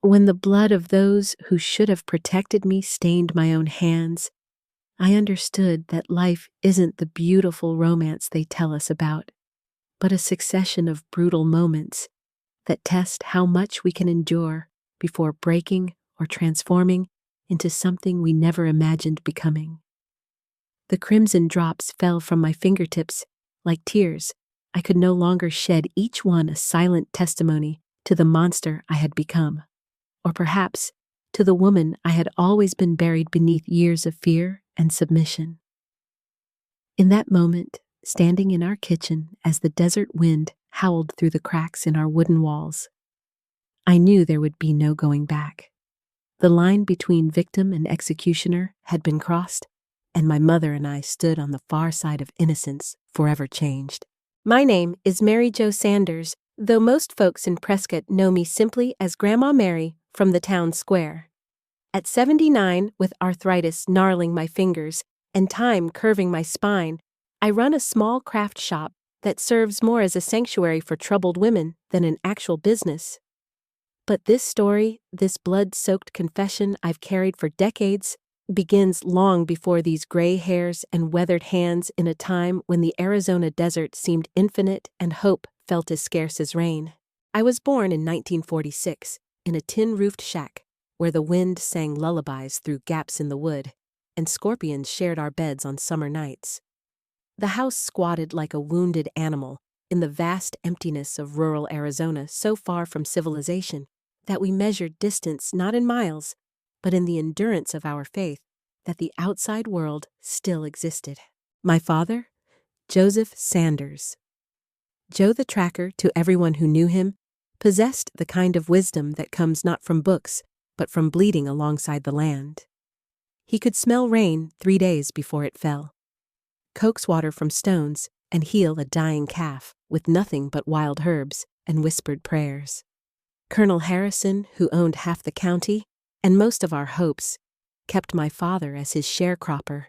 When the blood of those who should have protected me stained my own hands, I understood that life isn't the beautiful romance they tell us about, but a succession of brutal moments that test how much we can endure before breaking or transforming into something we never imagined becoming. The crimson drops fell from my fingertips like tears. I could no longer shed, each one a silent testimony to the monster I had become, or perhaps to the woman I had always been, buried beneath years of fear and submission. In that moment, standing in our kitchen as the desert wind howled through the cracks in our wooden walls, I knew there would be no going back. The line between victim and executioner had been crossed, and my mother and I stood on the far side of innocence, forever changed. My name is Mary Jo Sanders, though most folks in Prescott know me simply as Grandma Mary from the town square. At 79, with arthritis gnarling my fingers and time curving my spine, I run a small craft shop that serves more as a sanctuary for troubled women than an actual business. But this story, this blood-soaked confession I've carried for decades, begins long before these gray hairs and weathered hands, in a time when the Arizona desert seemed infinite and hope felt as scarce as rain. I was born in 1946 in a tin-roofed shack where the wind sang lullabies through gaps in the wood, and scorpions shared our beds on summer nights. The house squatted like a wounded animal in the vast emptiness of rural Arizona, so far from civilization that we measured distance not in miles, but in the endurance of our faith that the outside world still existed. My father, Joseph Sanders. Joe the Tracker, to everyone who knew him, possessed the kind of wisdom that comes not from books, but from bleeding alongside the land. He could smell rain 3 days before it fell, coax water from stones, and heal a dying calf with nothing but wild herbs and whispered prayers. Colonel Harrison, who owned half the county and most of our hopes, kept my father as his sharecropper,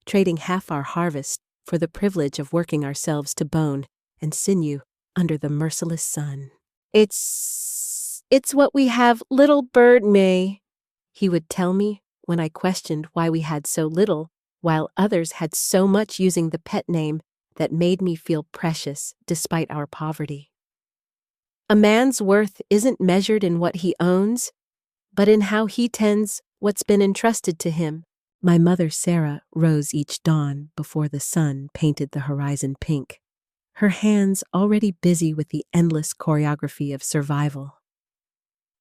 trading half our harvest for the privilege of working ourselves to bone and sinew under the merciless sun. It's what we have, little bird May," he would tell me when I questioned why we had so little, while others had so much, using the pet name that made me feel precious despite our poverty. A man's worth isn't measured in what he owns, but in how he tends what's been entrusted to him. My mother, Sarah, rose each dawn before the sun painted the horizon pink, her hands already busy with the endless choreography of survival.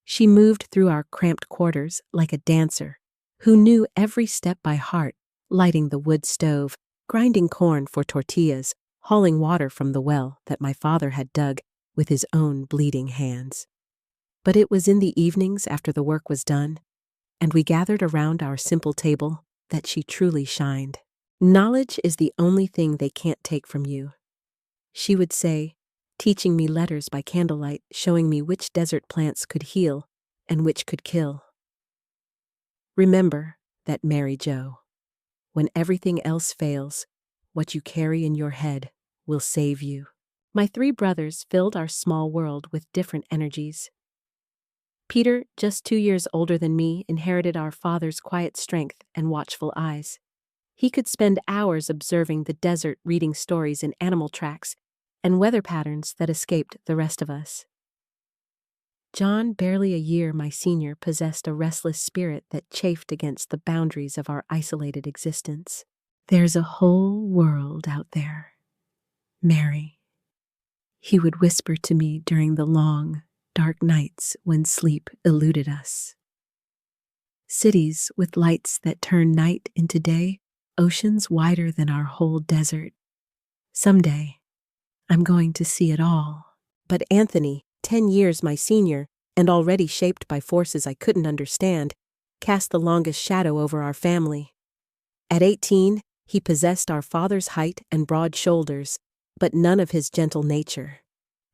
She moved through our cramped quarters like a dancer who knew every step by heart, lighting the wood stove, grinding corn for tortillas, hauling water from the well that my father had dug with his own bleeding hands. But it was in the evenings after the work was done, and we gathered around our simple table, that she truly shined. "Knowledge is the only thing they can't take from you," she would say, teaching me letters by candlelight, showing me which desert plants could heal and which could kill. Remember that, Mary Jo. When everything else fails, what you carry in your head will save you. My 3 brothers filled our small world with different energies. Peter, just 2 years older than me, inherited our father's quiet strength and watchful eyes. He could spend hours observing the desert, reading stories in animal tracks and weather patterns that escaped the rest of us. John, barely a year my senior, possessed a restless spirit that chafed against the boundaries of our isolated existence. "There's a whole world out there, Mary," he would whisper to me during the long, dark nights when sleep eluded us. "Cities with lights that turn night into day, oceans wider than our whole desert. Someday, I'm going to see it all." But Anthony, 10 years my senior, and already shaped by forces I couldn't understand, cast the longest shadow over our family. At 18, he possessed our father's height and broad shoulders, but none of his gentle nature.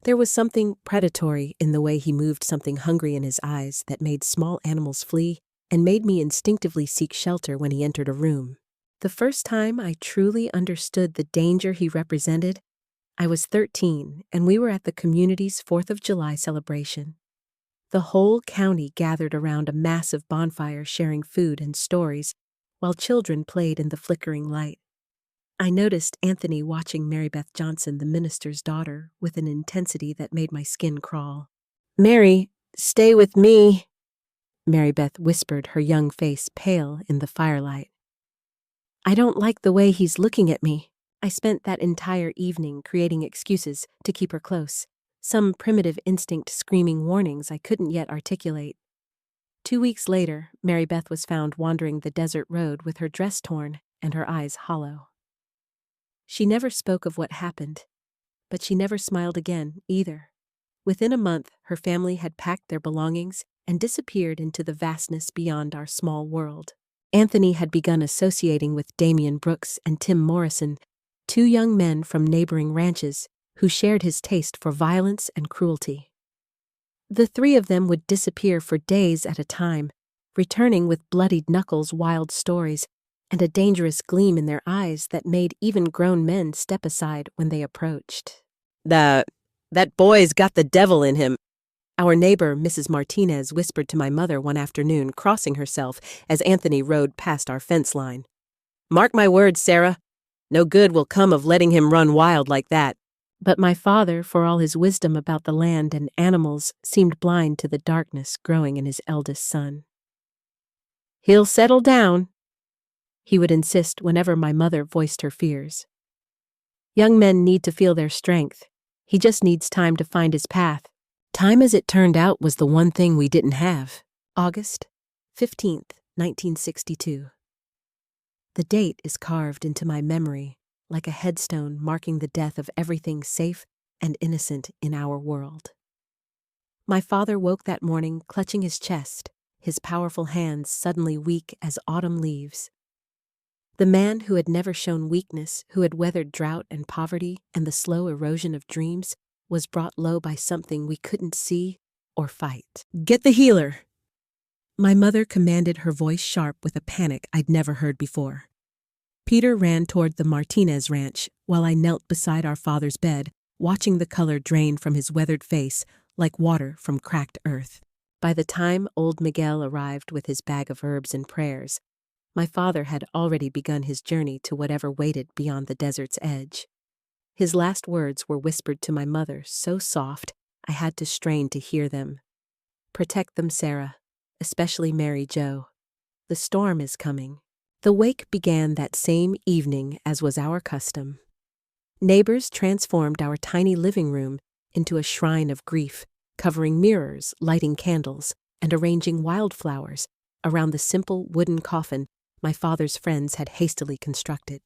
There was something predatory in the way he moved, something hungry in his eyes that made small animals flee and made me instinctively seek shelter when he entered a room. The first time I truly understood the danger he represented, I was 13, and we were at the community's 4th of July celebration. The whole county gathered around a massive bonfire sharing food and stories, while children played in the flickering light. I noticed Anthony watching Mary Beth Johnson, the minister's daughter, with an intensity that made my skin crawl. "Mary, stay with me," Mary Beth whispered, her young face pale in the firelight. "I don't like the way he's looking at me." I spent that entire evening creating excuses to keep her close, some primitive instinct screaming warnings I couldn't yet articulate. 2 weeks later, Mary Beth was found wandering the desert road with her dress torn and her eyes hollow. She never spoke of what happened, but she never smiled again, either. Within a month, her family had packed their belongings and disappeared into the vastness beyond our small world. Anthony had begun associating with Damian Brooks and Tim Morrison, 2 young men from neighboring ranches who shared his taste for violence and cruelty. The 3 of them would disappear for days at a time, returning with bloodied knuckles, wild stories, and a dangerous gleam in their eyes that made even grown men step aside when they approached. That boy's got the devil in him," our neighbor, Mrs. Martinez, whispered to my mother one afternoon, crossing herself as Anthony rode past our fence line. "Mark my words, Sarah. No good will come of letting him run wild like that." But my father, for all his wisdom about the land and animals, seemed blind to the darkness growing in his eldest son. "He'll settle down," he would insist whenever my mother voiced her fears. "Young men need to feel their strength. He just needs time to find his path." Time, as it turned out, was the one thing we didn't have. August 15th, 1962. The date is carved into my memory like a headstone marking the death of everything safe and innocent in our world. My father woke that morning clutching his chest, his powerful hands suddenly weak as autumn leaves. The man who had never shown weakness, who had weathered drought and poverty and the slow erosion of dreams, was brought low by something we couldn't see or fight. "Get the healer!" My mother commanded, her voice sharp with a panic I'd never heard before. Peter ran toward the Martinez ranch while I knelt beside our father's bed, watching the color drain from his weathered face like water from cracked earth. By the time old Miguel arrived with his bag of herbs and prayers, my father had already begun his journey to whatever waited beyond the desert's edge. His last words were whispered to my mother, so soft I had to strain to hear them. "Protect them, Sarah, especially Mary Jo. The storm is coming." The wake began that same evening, as was our custom. Neighbors transformed our tiny living room into a shrine of grief, covering mirrors, lighting candles, and arranging wildflowers around the simple wooden coffin my father's friends had hastily constructed.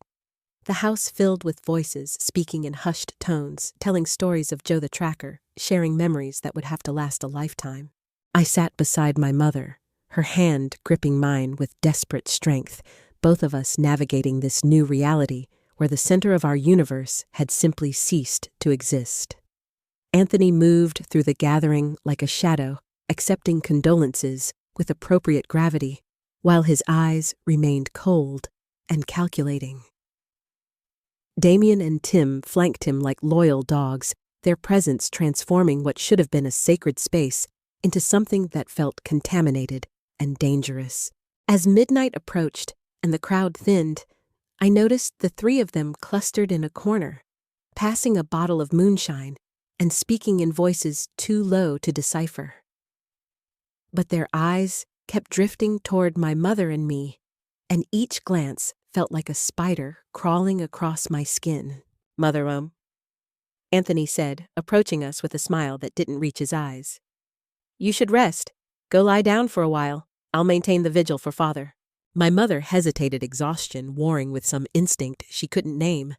The house filled with voices speaking in hushed tones, telling stories of Joe the Tracker, sharing memories that would have to last a lifetime. I sat beside my mother, her hand gripping mine with desperate strength, both of us navigating this new reality where the center of our universe had simply ceased to exist. Anthony moved through the gathering like a shadow, accepting condolences with appropriate gravity, while his eyes remained cold and calculating. Damian and Tim flanked him like loyal dogs, their presence transforming what should have been a sacred space into something that felt contaminated and dangerous. As midnight approached and the crowd thinned, I noticed the 3 of them clustered in a corner, passing a bottle of moonshine and speaking in voices too low to decipher. But their eyes kept drifting toward my mother and me, and each glance felt like a spider crawling across my skin. "Mother, Anthony said, approaching us with a smile that didn't reach his eyes. "You should rest. Go lie down for a while. I'll maintain the vigil for Father." My mother hesitated, exhaustion warring with some instinct she couldn't name.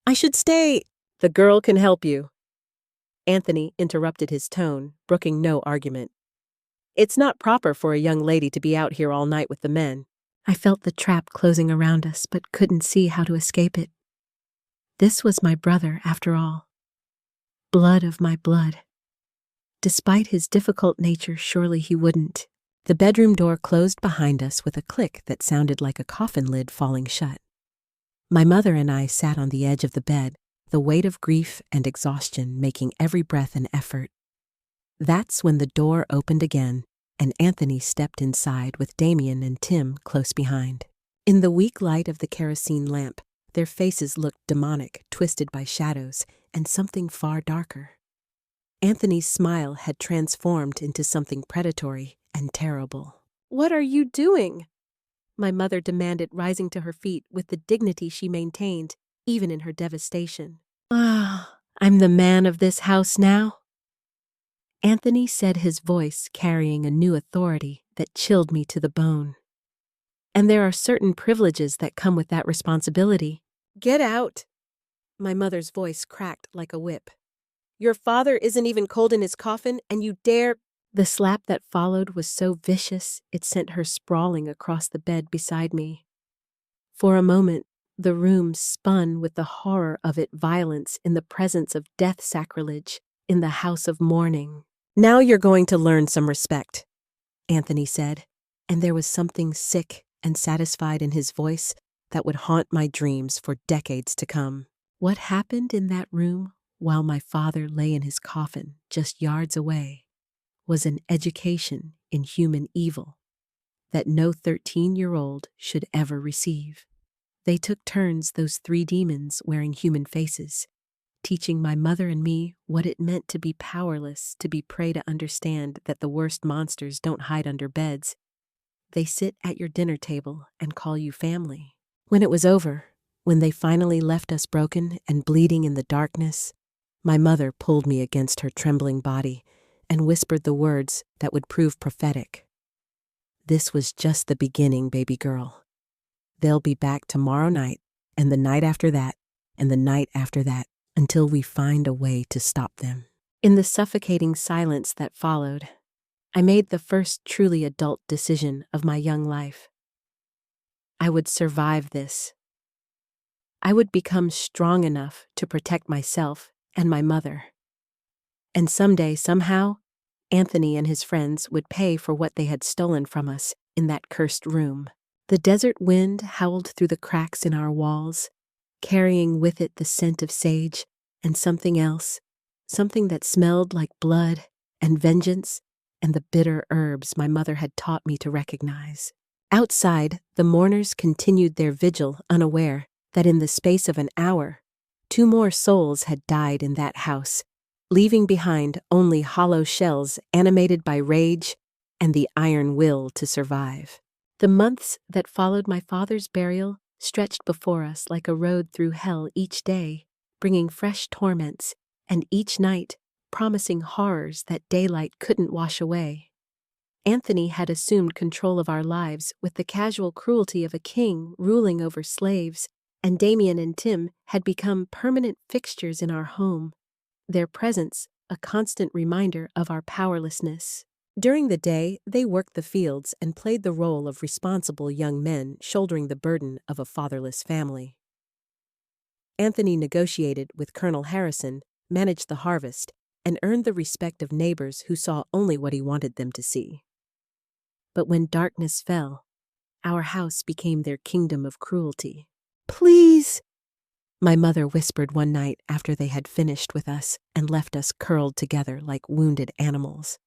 "I should stay." "The girl can help you." Anthony interrupted his tone, brooking no argument. "It's not proper for a young lady to be out here all night with the men." I felt the trap closing around us, but couldn't see how to escape it. This was my brother, after all. Blood of my blood. Despite his difficult nature, surely he wouldn't. The bedroom door closed behind us with a click that sounded like a coffin lid falling shut. My mother and I sat on the edge of the bed, the weight of grief and exhaustion making every breath an effort. That's when the door opened again, and Anthony stepped inside with Damien and Tim close behind. In the weak light of the kerosene lamp, their faces looked demonic, twisted by shadows, and something far darker. Anthony's smile had transformed into something predatory and terrible. "What are you doing?" my mother demanded, rising to her feet with the dignity she maintained, even in her devastation. I'm the man of this house now," Anthony said, his voice carrying a new authority that chilled me to the bone. "And there are certain privileges that come with that responsibility." "Get out!" My mother's voice cracked like a whip. "Your father isn't even cold in his coffin, and you dare—" The slap that followed was so vicious it sent her sprawling across the bed beside me. For a moment, the room spun with the horror of its violence in the presence of death sacrilege in the house of mourning. "Now you're going to learn some respect," Anthony said, and there was something sick and satisfied in his voice that would haunt my dreams for decades to come. What happened in that room while my father lay in his coffin just yards away was an education in human evil that no 13-year-old should ever receive. They took turns, those three demons wearing human faces, teaching my mother and me what it meant to be powerless, to be prey, to understand that the worst monsters don't hide under beds. They sit at your dinner table and call you family. When it was over, when they finally left us broken and bleeding in the darkness, my mother pulled me against her trembling body and whispered the words that would prove prophetic. "This was just the beginning, baby girl. They'll be back tomorrow night, and the night after that, and the night after that, until we find a way to stop them." In the suffocating silence that followed, I made the first truly adult decision of my young life. I would survive this. I would become strong enough to protect myself and my mother. And someday, somehow, Anthony and his friends would pay for what they had stolen from us in that cursed room. The desert wind howled through the cracks in our walls, carrying with it the scent of sage and something else, something that smelled like blood and vengeance and the bitter herbs my mother had taught me to recognize. Outside, the mourners continued their vigil, unaware that in the space of an hour, 2 more souls had died in that house, leaving behind only hollow shells animated by rage and the iron will to survive. The months that followed my father's burial stretched before us like a road through hell, each day bringing fresh torments, and each night promising horrors that daylight couldn't wash away. Anthony had assumed control of our lives with the casual cruelty of a king ruling over slaves, and Damien and Tim had become permanent fixtures in our home, their presence a constant reminder of our powerlessness. During the day, they worked the fields and played the role of responsible young men shouldering the burden of a fatherless family. Anthony negotiated with Colonel Harrison, managed the harvest, and earned the respect of neighbors who saw only what he wanted them to see. But when darkness fell, our house became their kingdom of cruelty. "Please," my mother whispered one night after they had finished with us and left us curled together like wounded animals.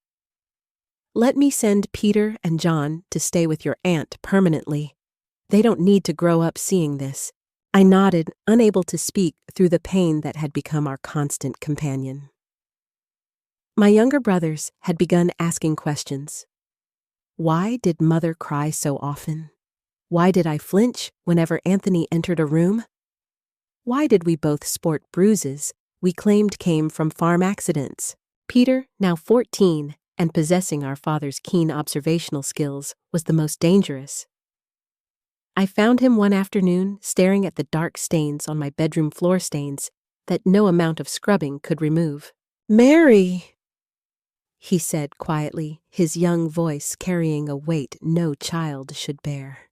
"Let me send Peter and John to stay with your aunt permanently. They don't need to grow up seeing this." I nodded, unable to speak through the pain that had become our constant companion. My younger brothers had begun asking questions. Why did Mother cry so often? Why did I flinch whenever Anthony entered a room? Why did we both sport bruises we claimed came from farm accidents? Peter, now 14, and possessing our father's keen observational skills, was the most dangerous. I found him one afternoon staring at the dark stains on my bedroom floor stains that no amount of scrubbing could remove. "Mary," he said quietly, his young voice carrying a weight no child should bear.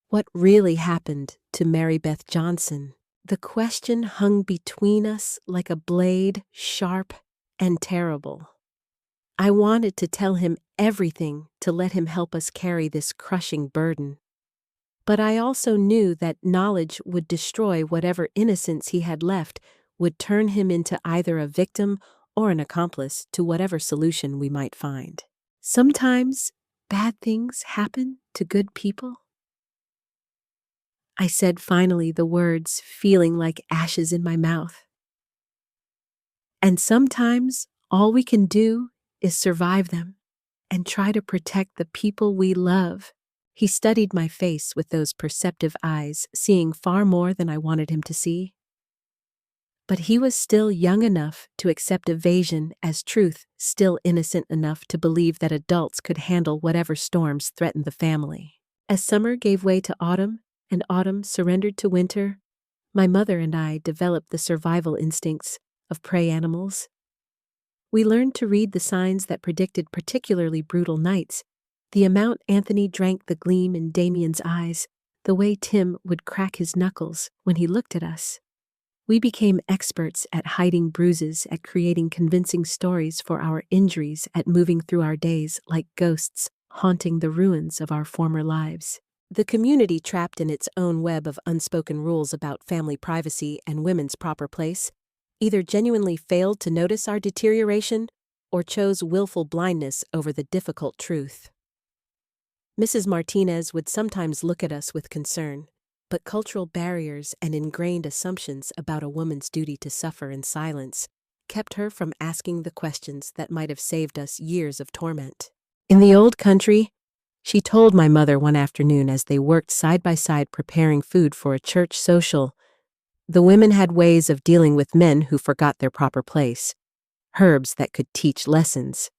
What really happened to Mary Beth Johnson? The question hung between us like a blade, sharp and terrible. I wanted to tell him everything to let him help us carry this crushing burden. But I also knew that knowledge would destroy whatever innocence he had left, would turn him into either a victim or an accomplice to whatever solution we might find. Sometimes bad things happen to good people. I said finally, the words feeling like ashes in my mouth. And sometimes all we can do is survive them and try to protect the people we love. He studied my face with those perceptive eyes, seeing far more than I wanted him to see. But he was still young enough to accept evasion as truth, still innocent enough to believe that adults could handle whatever storms threatened the family. As summer gave way to autumn, and autumn surrendered to winter, my mother and I developed the survival instincts of prey animals. We learned to read the signs that predicted particularly brutal nights, the amount Anthony drank the gleam in Damien's eyes, the way Tim would crack his knuckles when he looked at us. We became experts at hiding bruises, at creating convincing stories for our injuries, at moving through our days like ghosts haunting the ruins of our former lives. The community, trapped in its own web of unspoken rules about family privacy and women's proper place, either genuinely failed to notice our deterioration or chose willful blindness over the difficult truth. Mrs. Martinez would sometimes look at us with concern, but cultural barriers and ingrained assumptions about a woman's duty to suffer in silence kept her from asking the questions that might have saved us years of torment. In the old country, she told my mother one afternoon as they worked side by side preparing food for a church social, the women had ways of dealing with men who forgot their proper place, herbs that could teach lessons,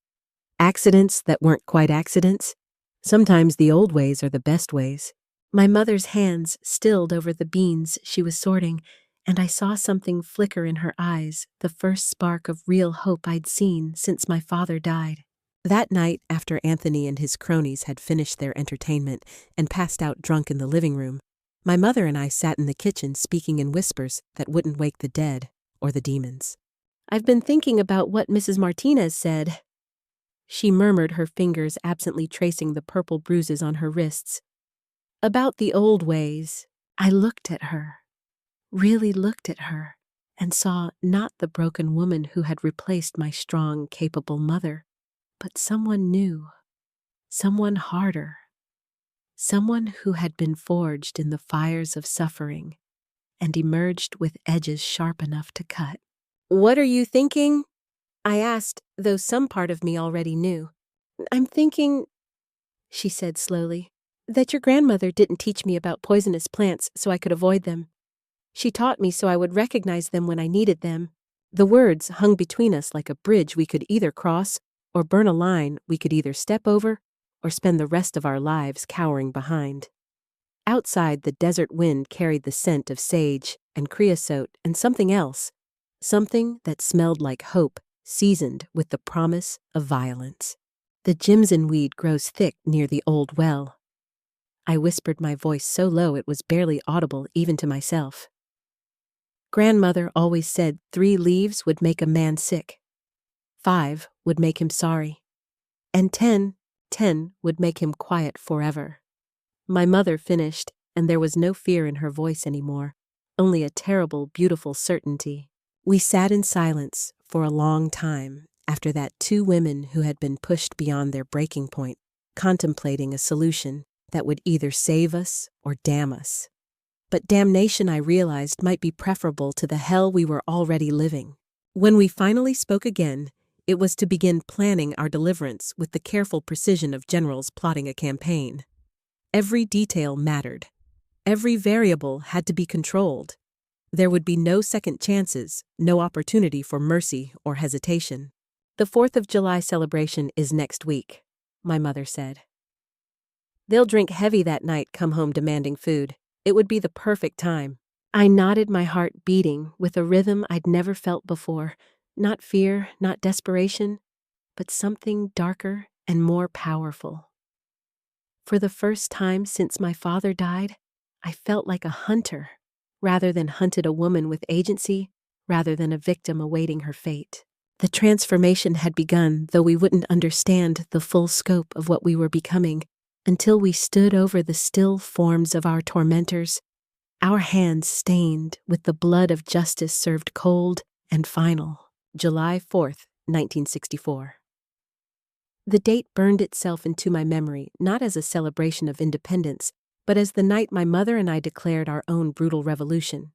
accidents that weren't quite accidents. Sometimes the old ways are the best ways. My mother's hands stilled over the beans she was sorting, and I saw something flicker in her eyes, the first spark of real hope I'd seen since my father died. That night, after Anthony and his cronies had finished their entertainment and passed out drunk in the living room, my mother and I sat in the kitchen speaking in whispers that wouldn't wake the dead or the demons. "I've been thinking about what Mrs. Martinez said," she murmured, her fingers absently tracing the purple bruises on her wrists. "About the old ways." I looked at her, really looked at her, and saw not the broken woman who had replaced my strong, capable mother, but someone new, someone harder, someone who had been forged in the fires of suffering and emerged with edges sharp enough to cut. "What are you thinking?" I asked, though some part of me already knew. "I'm thinking," she said slowly, "that your grandmother didn't teach me about poisonous plants so I could avoid them. She taught me so I would recognize them when I needed them." The words hung between us like a bridge we could either cross or burn, a line we could either step over or spend the rest of our lives cowering behind. Outside, the desert wind carried the scent of sage and creosote and something else, something that smelled like hope, seasoned with the promise of violence. "The jimson weed grows thick near the old well." I whispered, my voice so low it was barely audible even to myself. "Grandmother always said 3 leaves would make a man sick, 5 would make him sorry, and 10 would make him quiet forever." My mother finished, and there was no fear in her voice anymore, only a terrible, beautiful certainty. We sat in silence for a long time after that, 2 women who had been pushed beyond their breaking point, contemplating a solution that would either save us or damn us. But damnation, I realized, might be preferable to the hell we were already living. When we finally spoke again, it was to begin planning our deliverance with the careful precision of generals plotting a campaign. Every detail mattered. Every variable had to be controlled. There would be no second chances, no opportunity for mercy or hesitation. "The 4th of July celebration is next week," my mother said. "They'll drink heavy that night, come home demanding food. It would be the perfect time." I nodded, my heart beating with a rhythm I'd never felt before. Not fear, not desperation, but something darker and more powerful. For the first time since my father died, I felt like a hunter, rather than hunted a woman with agency, rather than a victim awaiting her fate. The transformation had begun, though we wouldn't understand the full scope of what we were becoming until we stood over the still forms of our tormentors, our hands stained with the blood of justice served cold and final. July 4th, 1964. The date burned itself into my memory not as a celebration of independence, but as the night my mother and I declared our own brutal revolution.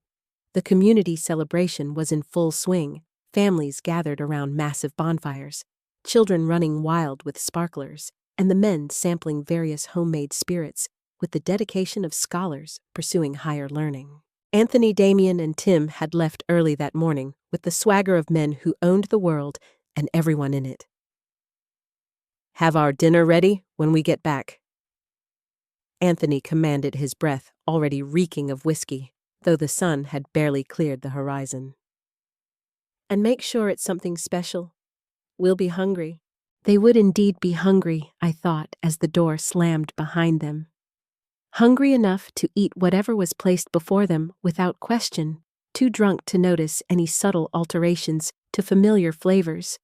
The community celebration was in full swing, families gathered around massive bonfires, children running wild with sparklers, and the men sampling various homemade spirits with the dedication of scholars pursuing higher learning. Anthony, Damien, and Tim had left early that morning with the swagger of men who owned the world and everyone in it. "Have our dinner ready when we get back," Anthony commanded, his breath already reeking of whiskey, though the sun had barely cleared the horizon. "And make sure it's something special. We'll be hungry." They would indeed be hungry, I thought, as the door slammed behind them. Hungry enough to eat whatever was placed before them without question, too drunk to notice any subtle alterations to familiar flavors,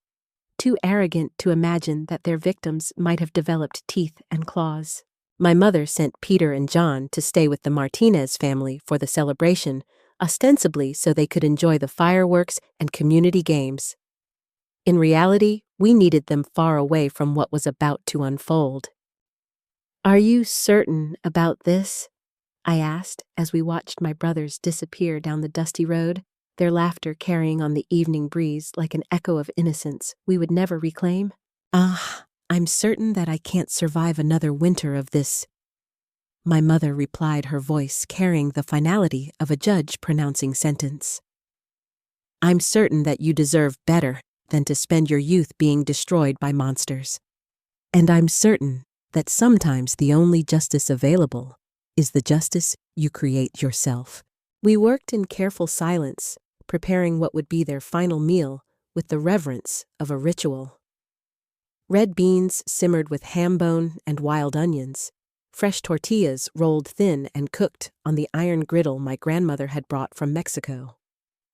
too arrogant to imagine that their victims might have developed teeth and claws. My mother sent Peter and John to stay with the Martinez family for the celebration, ostensibly so they could enjoy the fireworks and community games. In reality, we needed them far away from what was about to unfold. "Are you certain about this?" I asked as we watched my brothers disappear down the dusty road, their laughter carrying on the evening breeze like an echo of innocence we would never reclaim. I'm certain that I can't survive another winter of this," my mother replied, her voice carrying the finality of a judge pronouncing sentence. "I'm certain that you deserve better than to spend your youth being destroyed by monsters. And I'm certain that sometimes the only justice available is the justice you create yourself." We worked in careful silence, preparing what would be their final meal with the reverence of a ritual. Red beans simmered with ham bone and wild onions, fresh tortillas rolled thin and cooked on the iron griddle my grandmother had brought from Mexico,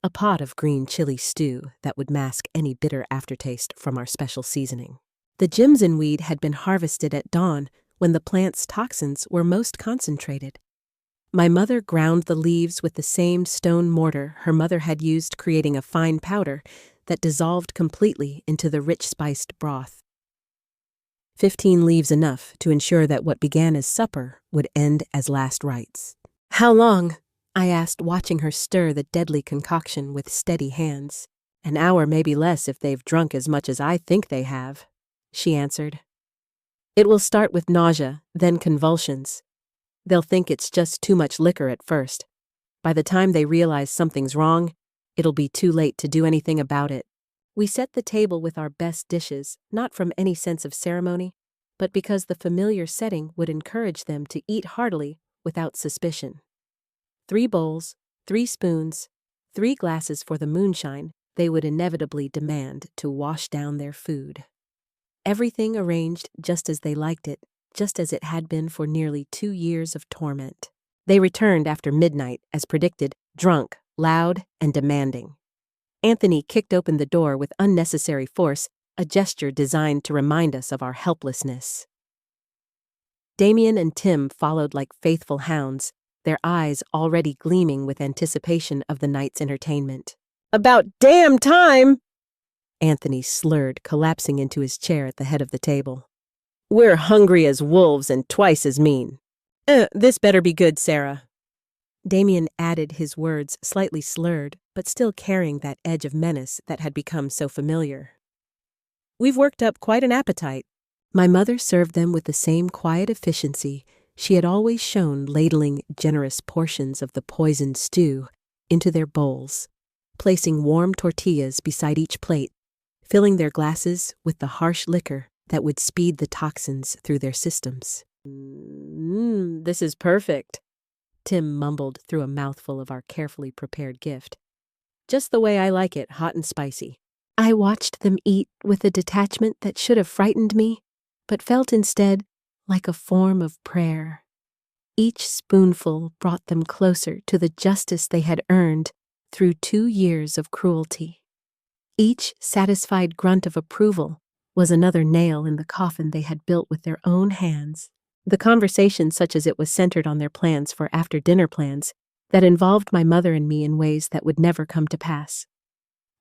a pot of green chili stew that would mask any bitter aftertaste from our special seasoning. The jimson weed had been harvested at dawn when the plant's toxins were most concentrated. My mother ground the leaves with the same stone mortar her mother had used, creating a fine powder that dissolved completely into the rich spiced broth. 15 leaves enough to ensure that what began as supper would end as last rites. "How long?" I asked, watching her stir the deadly concoction with steady hands. "An hour, maybe less if they've drunk as much as I think they have," she answered. "It will start with nausea, then convulsions. They'll think it's just too much liquor at first. By the time they realize something's wrong, it'll be too late to do anything about it." We set the table with our best dishes, not from any sense of ceremony, but because the familiar setting would encourage them to eat heartily without suspicion. 3 bowls, 3 spoons, 3 glasses for the moonshine they would inevitably demand to wash down their food. Everything arranged just as they liked it, just as it had been for nearly 2 years of torment. They returned after midnight, as predicted, drunk, loud, and demanding. Anthony kicked open the door with unnecessary force, a gesture designed to remind us of our helplessness. Damien and Tim followed like faithful hounds, their eyes already gleaming with anticipation of the night's entertainment. "About damn time!" Anthony slurred, collapsing into his chair at the head of the table. "We're hungry as wolves and twice as mean. This better be good, Sarah." Damien added his words slightly slurred, but still carrying that edge of menace that had become so familiar. "We've worked up quite an appetite." My mother served them with the same quiet efficiency she had always shown, ladling generous portions of the poisoned stew into their bowls, placing warm tortillas beside each plate, filling their glasses with the harsh liquor that would speed the toxins through their systems. This is perfect," Tim mumbled through a mouthful of our carefully prepared gift. "Just the way I like it, hot and spicy." I watched them eat with a detachment that should have frightened me, but felt instead like a form of prayer. Each spoonful brought them closer to the justice they had earned through 2 years of cruelty. Each satisfied grunt of approval was another nail in the coffin they had built with their own hands. The conversation, such as it was, centered on their plans for after-dinner plans that involved my mother and me in ways that would never come to pass.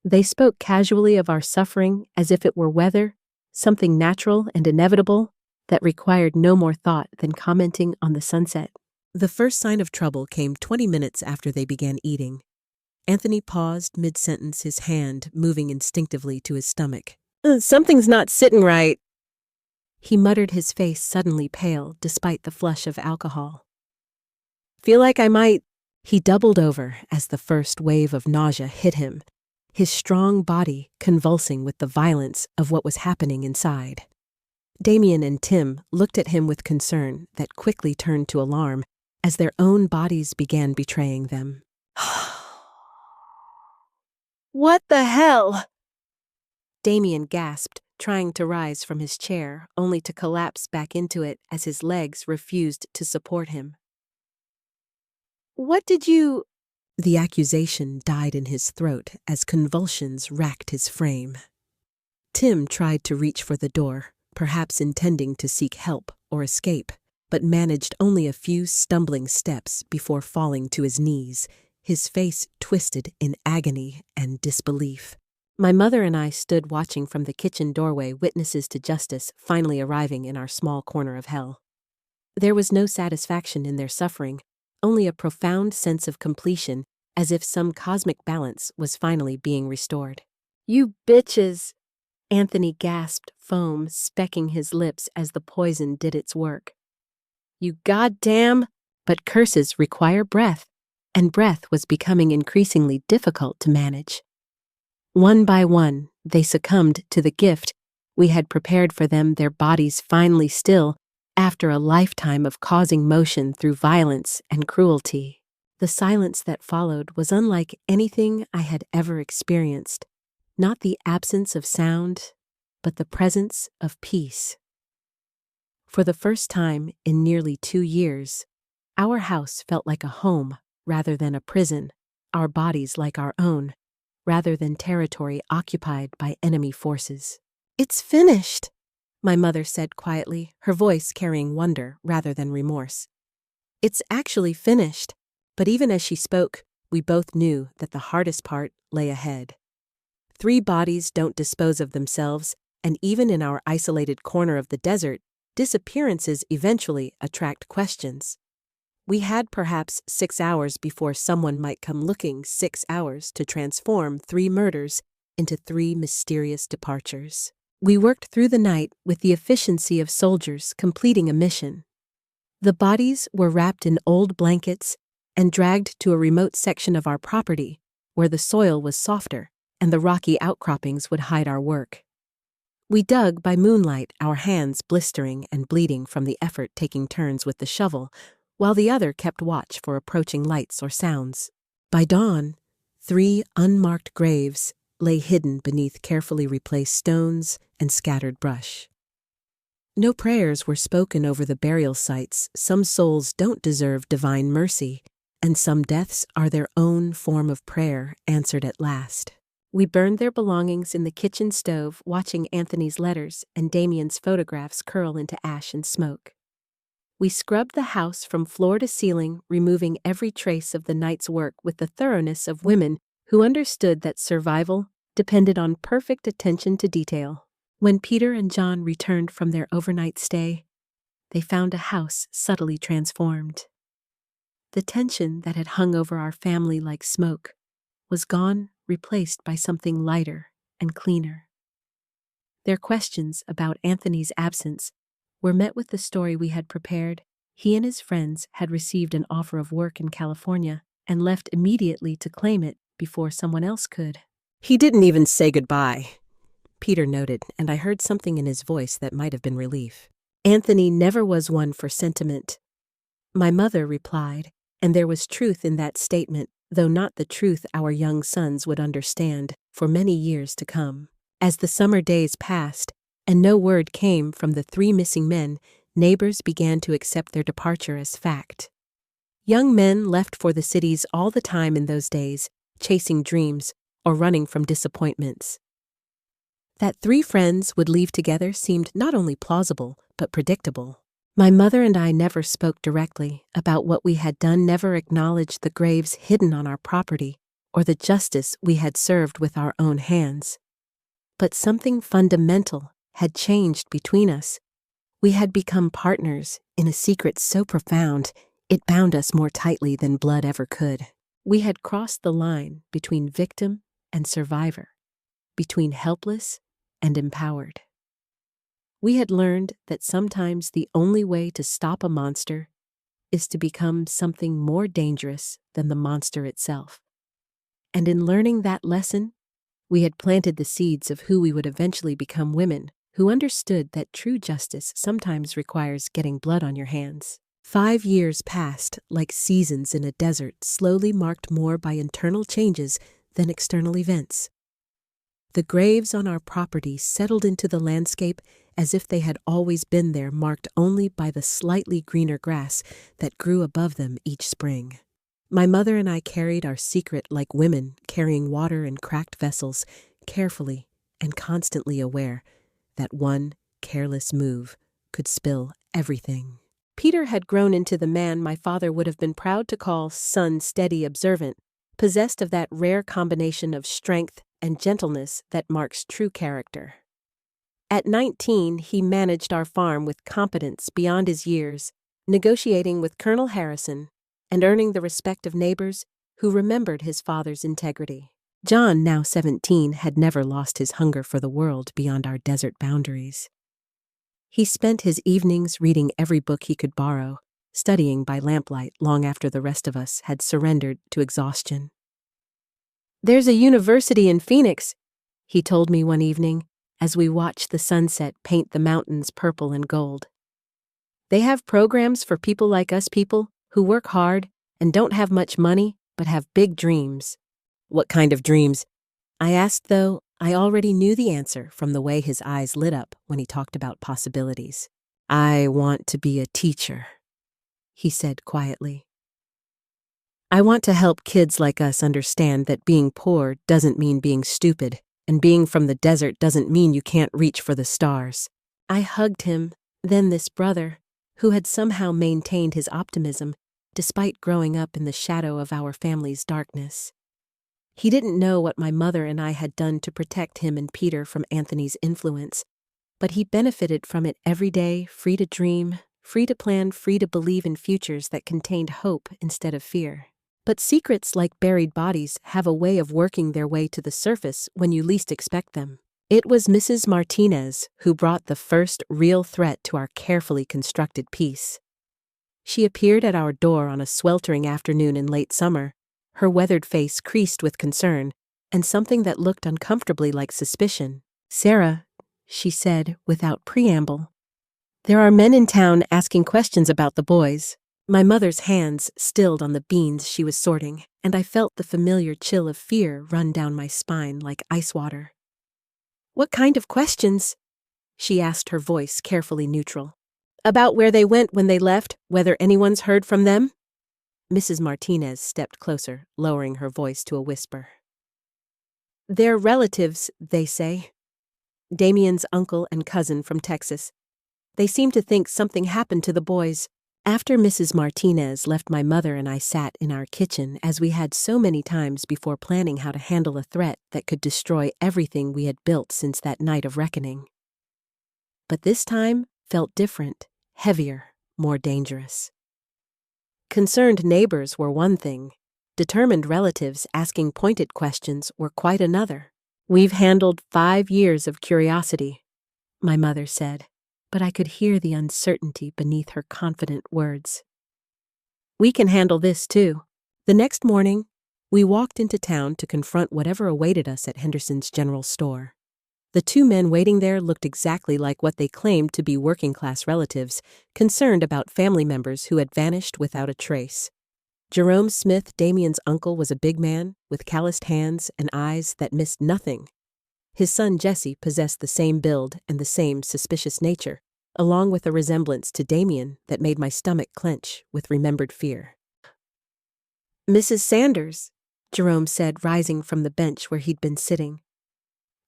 They spoke casually of our suffering as if it were weather, something natural and inevitable that required no more thought than commenting on the sunset. The first sign of trouble came 20 minutes after they began eating. Anthony paused mid-sentence, his hand moving instinctively to his stomach. Something's not sitting right, he muttered, his face suddenly pale despite the flush of alcohol. Feel like I might. He doubled over as the first wave of nausea hit him, his strong body convulsing with the violence of what was happening inside. Damien and Tim looked at him with concern that quickly turned to alarm as their own bodies began betraying them. What the hell? Damien gasped, trying to rise from his chair, only to collapse back into it as his legs refused to support him. What did you... The accusation died in his throat as convulsions racked his frame. Tim tried to reach for the door, perhaps intending to seek help or escape, but managed only a few stumbling steps before falling to his knees, his face twisted in agony and disbelief. My mother and I stood watching from the kitchen doorway, witnesses to justice finally arriving in our small corner of hell. There was no satisfaction in their suffering, only a profound sense of completion, as if some cosmic balance was finally being restored. You bitches! Anthony gasped, foam specking his lips as the poison did its work. You goddamn! But curses require breath, and breath was becoming increasingly difficult to manage. One by one, they succumbed to the gift we had prepared for them, their bodies finally still, after a lifetime of causing motion through violence and cruelty. The silence that followed was unlike anything I had ever experienced, not the absence of sound, but the presence of peace. For the first time in nearly 2 years, our house felt like a home rather than a prison, our bodies like our own, rather than territory occupied by enemy forces. It's finished, my mother said quietly, her voice carrying wonder rather than remorse. It's actually finished, but even as she spoke, we both knew that the hardest part lay ahead. 3 bodies don't dispose of themselves, and even in our isolated corner of the desert, disappearances eventually attract questions. We had perhaps 6 hours before someone might come looking, 6 hours to transform 3 murders into 3 mysterious departures. We worked through the night with the efficiency of soldiers completing a mission. The bodies were wrapped in old blankets and dragged to a remote section of our property where the soil was softer and the rocky outcroppings would hide our work. We dug by moonlight, our hands blistering and bleeding from the effort, taking turns with the shovel, while the other kept watch for approaching lights or sounds. By dawn, 3 unmarked graves lay hidden beneath carefully replaced stones and scattered brush. No prayers were spoken over the burial sites. Some souls don't deserve divine mercy, and some deaths are their own form of prayer answered at last. We burned their belongings in the kitchen stove, watching Anthony's letters and Damien's photographs curl into ash and smoke. We scrubbed the house from floor to ceiling, removing every trace of the night's work with the thoroughness of women who understood that survival depended on perfect attention to detail. When Peter and John returned from their overnight stay, they found a house subtly transformed. The tension that had hung over our family like smoke was gone, replaced by something lighter and cleaner. Their questions about Anthony's absence were met with the story we had prepared. He and his friends had received an offer of work in California and left immediately to claim it before someone else could. He didn't even say goodbye, Peter noted, and I heard something in his voice that might have been relief. Anthony never was one for sentiment, my mother replied, and there was truth in that statement, though not the truth our young sons would understand for many years to come. As the summer days passed, and no word came from the 3 missing men, neighbors began to accept their departure as fact. Young men left for the cities all the time in those days, chasing dreams or running from disappointments. That 3 friends would leave together seemed not only plausible, but predictable. My mother and I never spoke directly about what we had done, never acknowledged the graves hidden on our property or the justice we had served with our own hands. But something fundamental had changed between us. We had become partners in a secret so profound it bound us more tightly than blood ever could. We had crossed the line between victim and survivor, between helpless and empowered. We had learned that sometimes the only way to stop a monster is to become something more dangerous than the monster itself. And in learning that lesson, we had planted the seeds of who we would eventually become, women who understood that true justice sometimes requires getting blood on your hands. 5 years passed like seasons in a desert, slowly marked more by internal changes than external events. The graves on our property settled into the landscape as if they had always been there, marked only by the slightly greener grass that grew above them each spring. My mother and I carried our secret like women carrying water in cracked vessels, carefully and constantly aware that one careless move could spill everything. Peter had grown into the man my father would have been proud to call son, steady, observant, possessed of that rare combination of strength and gentleness that marks true character. At 19, he managed our farm with competence beyond his years, negotiating with Colonel Harrison and earning the respect of neighbors who remembered his father's integrity. John, now 17, had never lost his hunger for the world beyond our desert boundaries. He spent his evenings reading every book he could borrow, studying by lamplight long after the rest of us had surrendered to exhaustion. "There's a university in Phoenix," he told me one evening as we watched the sunset paint the mountains purple and gold. "They have programs for people like us, people who work hard and don't have much money but have big dreams." "What kind of dreams?" I asked, though I already knew the answer from the way his eyes lit up when he talked about possibilities. "I want to be a teacher," he said quietly. "I want to help kids like us understand that being poor doesn't mean being stupid, and being from the desert doesn't mean you can't reach for the stars." I hugged him, then this brother, who had somehow maintained his optimism despite growing up in the shadow of our family's darkness. He didn't know what my mother and I had done to protect him and Peter from Anthony's influence, but he benefited from it every day, free to dream, free to plan, free to believe in futures that contained hope instead of fear. But secrets, like buried bodies, have a way of working their way to the surface when you least expect them. It was Mrs. Martinez who brought the first real threat to our carefully constructed peace. She appeared at our door on a sweltering afternoon in late summer, her weathered face creased with concern, and something that looked uncomfortably like suspicion. "Sarah," she said without preamble, "there are men in town asking questions about the boys." My mother's hands stilled on the beans she was sorting, and I felt the familiar chill of fear run down my spine like ice water. "What kind of questions?" she asked, her voice carefully neutral. "About where they went when they left, whether anyone's heard from them?" Mrs. Martinez stepped closer, lowering her voice to a whisper. "They're relatives, they say. Damien's uncle and cousin from Texas. They seem to think something happened to the boys." After Mrs. Martinez left, my mother and I sat in our kitchen as we had so many times before, planning how to handle a threat that could destroy everything we had built since that night of reckoning. But this time felt different, heavier, more dangerous. Concerned neighbors were one thing. Determined relatives asking pointed questions were quite another. "We've handled 5 years of curiosity," my mother said, but I could hear the uncertainty beneath her confident words. "We can handle this too." The next morning, we walked into town to confront whatever awaited us at Henderson's General Store. The 2 men waiting there looked exactly like what they claimed to be working-class relatives, concerned about family members who had vanished without a trace. Jerome Smith, Damien's uncle, was a big man with calloused hands and eyes that missed nothing. His son Jesse possessed the same build and the same suspicious nature, along with a resemblance to Damien that made my stomach clench with remembered fear. "Mrs. Sanders," Jerome said, rising from the bench where he'd been sitting.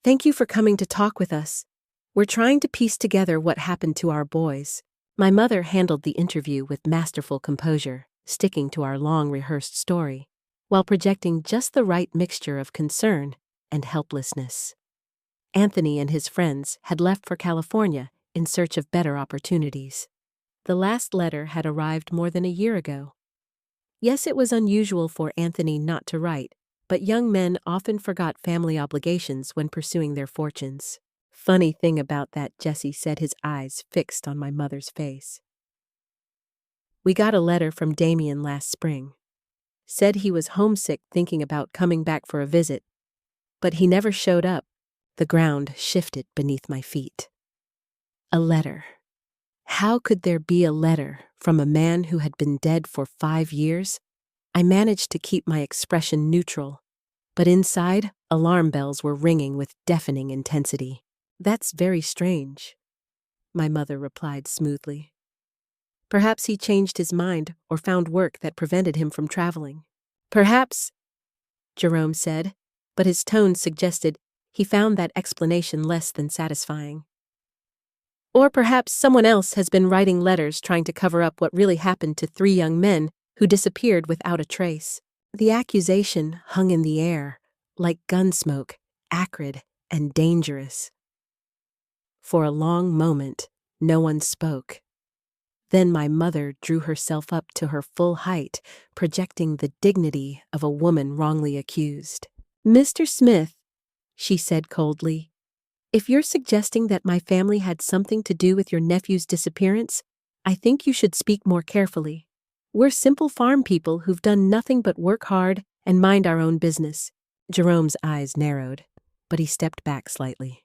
"Thank you for coming to talk with us. We're trying to piece together what happened to our boys." My mother handled the interview with masterful composure, sticking to our long-rehearsed story. while projecting just the right mixture of concern and helplessness. Anthony and his friends had left for California in search of better opportunities. The last letter had arrived more than a year ago. Yes, it was unusual for Anthony not to write, but young men often forgot family obligations when pursuing their fortunes. Funny thing about that, Jesse said, his eyes fixed on my mother's face. We got a letter from Damien last spring. Said he was homesick thinking about coming back for a visit, but he never showed up. The ground shifted beneath my feet. A letter. How could there be a letter from a man who had been dead for 5 years? I managed to keep my expression neutral, but inside, alarm bells were ringing with deafening intensity. That's very strange, my mother replied smoothly. Perhaps he changed his mind or found work that prevented him from traveling. Perhaps, Jerome said, but his tone suggested he found that explanation less than satisfying. Or perhaps someone else has been writing letters trying to cover up what really happened to 3 young men who disappeared without a trace. The accusation hung in the air, like gun smoke, acrid and dangerous. For a long moment, no one spoke. Then my mother drew herself up to her full height, projecting the dignity of a woman wrongly accused. "Mr. Smith," she said coldly, "if you're suggesting that my family had something to do with your nephew's disappearance, I think you should speak more carefully. We're simple farm people who've done nothing but work hard and mind our own business." Jerome's eyes narrowed, but he stepped back slightly.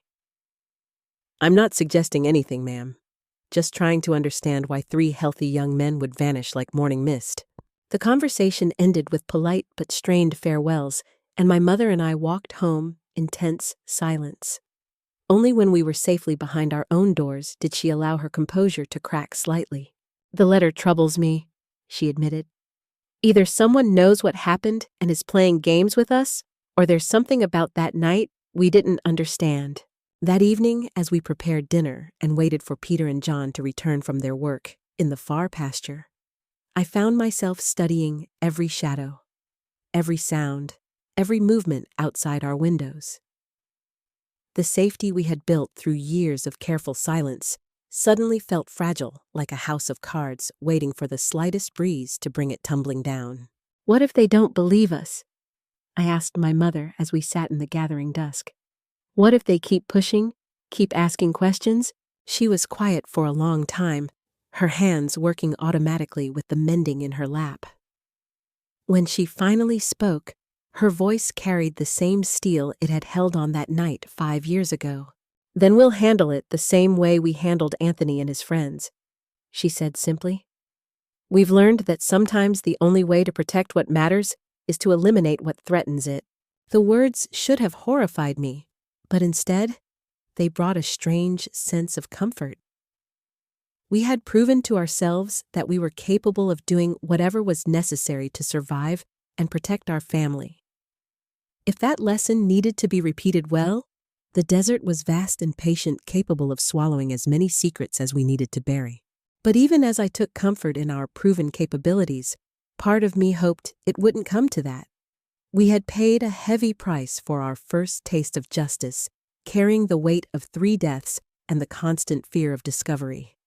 "I'm not suggesting anything, ma'am. Just trying to understand why 3 healthy young men would vanish like morning mist." The conversation ended with polite but strained farewells, and my mother and I walked home in tense silence. Only when we were safely behind our own doors did she allow her composure to crack slightly. "The letter troubles me," she admitted. "Either someone knows what happened and is playing games with us, or there's something about that night we didn't understand." That evening, as we prepared dinner and waited for Peter and John to return from their work in the far pasture, I found myself studying every shadow, every sound, every movement outside our windows. The safety we had built through years of careful silence suddenly felt fragile, like a house of cards waiting for the slightest breeze to bring it tumbling down. "What if they don't believe us?" I asked my mother as we sat in the gathering dusk. "What if they keep pushing, keep asking questions?" She was quiet for a long time, her hands working automatically with the mending in her lap. When she finally spoke, her voice carried the same steel it had held on that night 5 years ago. "Then we'll handle it the same way we handled Anthony and his friends," she said simply. "We've learned that sometimes the only way to protect what matters is to eliminate what threatens it." The words should have horrified me, but instead, they brought a strange sense of comfort. We had proven to ourselves that we were capable of doing whatever was necessary to survive and protect our family. If that lesson needed to be repeated, well, the desert was vast and patient, capable of swallowing as many secrets as we needed to bury. But even as I took comfort in our proven capabilities, part of me hoped it wouldn't come to that. We had paid a heavy price for our first taste of justice, carrying the weight of 3 deaths and the constant fear of discovery.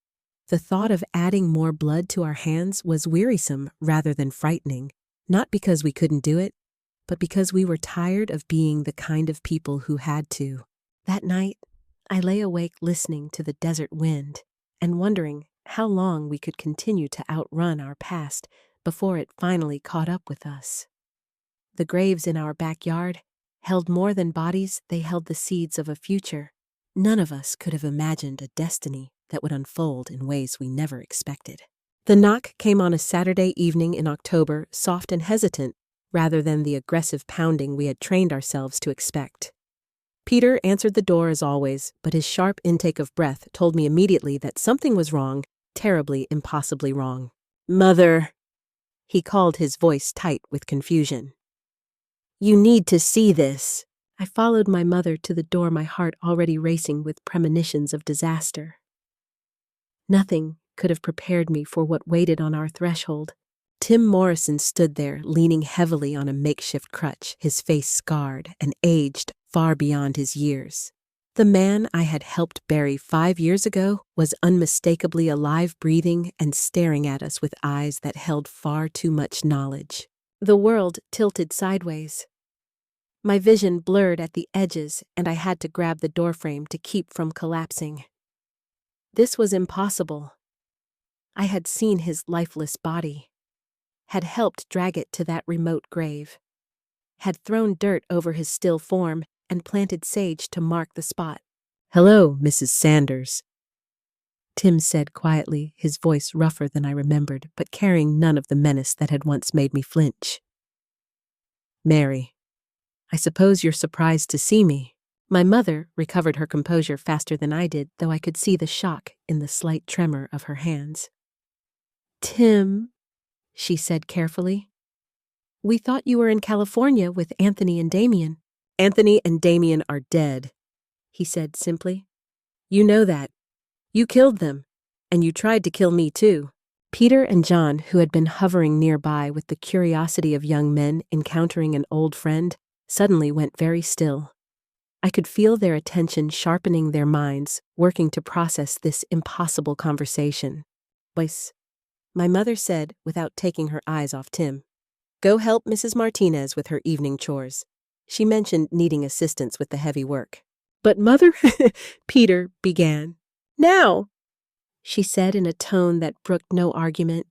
The thought of adding more blood to our hands was wearisome rather than frightening, not because we couldn't do it, but because we were tired of being the kind of people who had to. That night, I lay awake listening to the desert wind and wondering how long we could continue to outrun our past before it finally caught up with us. The graves in our backyard held more than bodies, they held the seeds of a future. None of us could have imagined a destiny that would unfold in ways we never expected. The knock came on a Saturday evening in October, soft and hesitant, rather than the aggressive pounding we had trained ourselves to expect. Peter answered the door as always, but his sharp intake of breath told me immediately that something was wrong, terribly, impossibly wrong. "Mother," he called, his voice tight with confusion. "You need to see this." I followed my mother to the door, my heart already racing with premonitions of disaster. Nothing could have prepared me for what waited on our threshold. Tim Morrison stood there, leaning heavily on a makeshift crutch, his face scarred and aged far beyond his years. The man I had helped bury 5 years ago was unmistakably alive, breathing, and staring at us with eyes that held far too much knowledge. The world tilted sideways. My vision blurred at the edges, and I had to grab the doorframe to keep from collapsing. This was impossible. I had seen his lifeless body, had helped drag it to that remote grave, had thrown dirt over his still form and planted sage to mark the spot. "Hello, Mrs. Sanders," Tim said quietly, his voice rougher than I remembered, but carrying none of the menace that had once made me flinch. "Mary, I suppose you're surprised to see me." My mother recovered her composure faster than I did, though I could see the shock in the slight tremor of her hands. "Tim," she said carefully, "we thought you were in California with Anthony and Damien." "Anthony and Damien are dead," he said simply. "You know that. You killed them, and you tried to kill me too." Peter and John, who had been hovering nearby with the curiosity of young men encountering an old friend, suddenly went very still. I could feel their attention sharpening their minds, working to process this impossible conversation. "Boys," my mother said without taking her eyes off Tim, "go help Mrs. Martinez with her evening chores." She mentioned needing assistance with the heavy work. "But Mother," Peter began. "Now," she said in a tone that brooked no argument,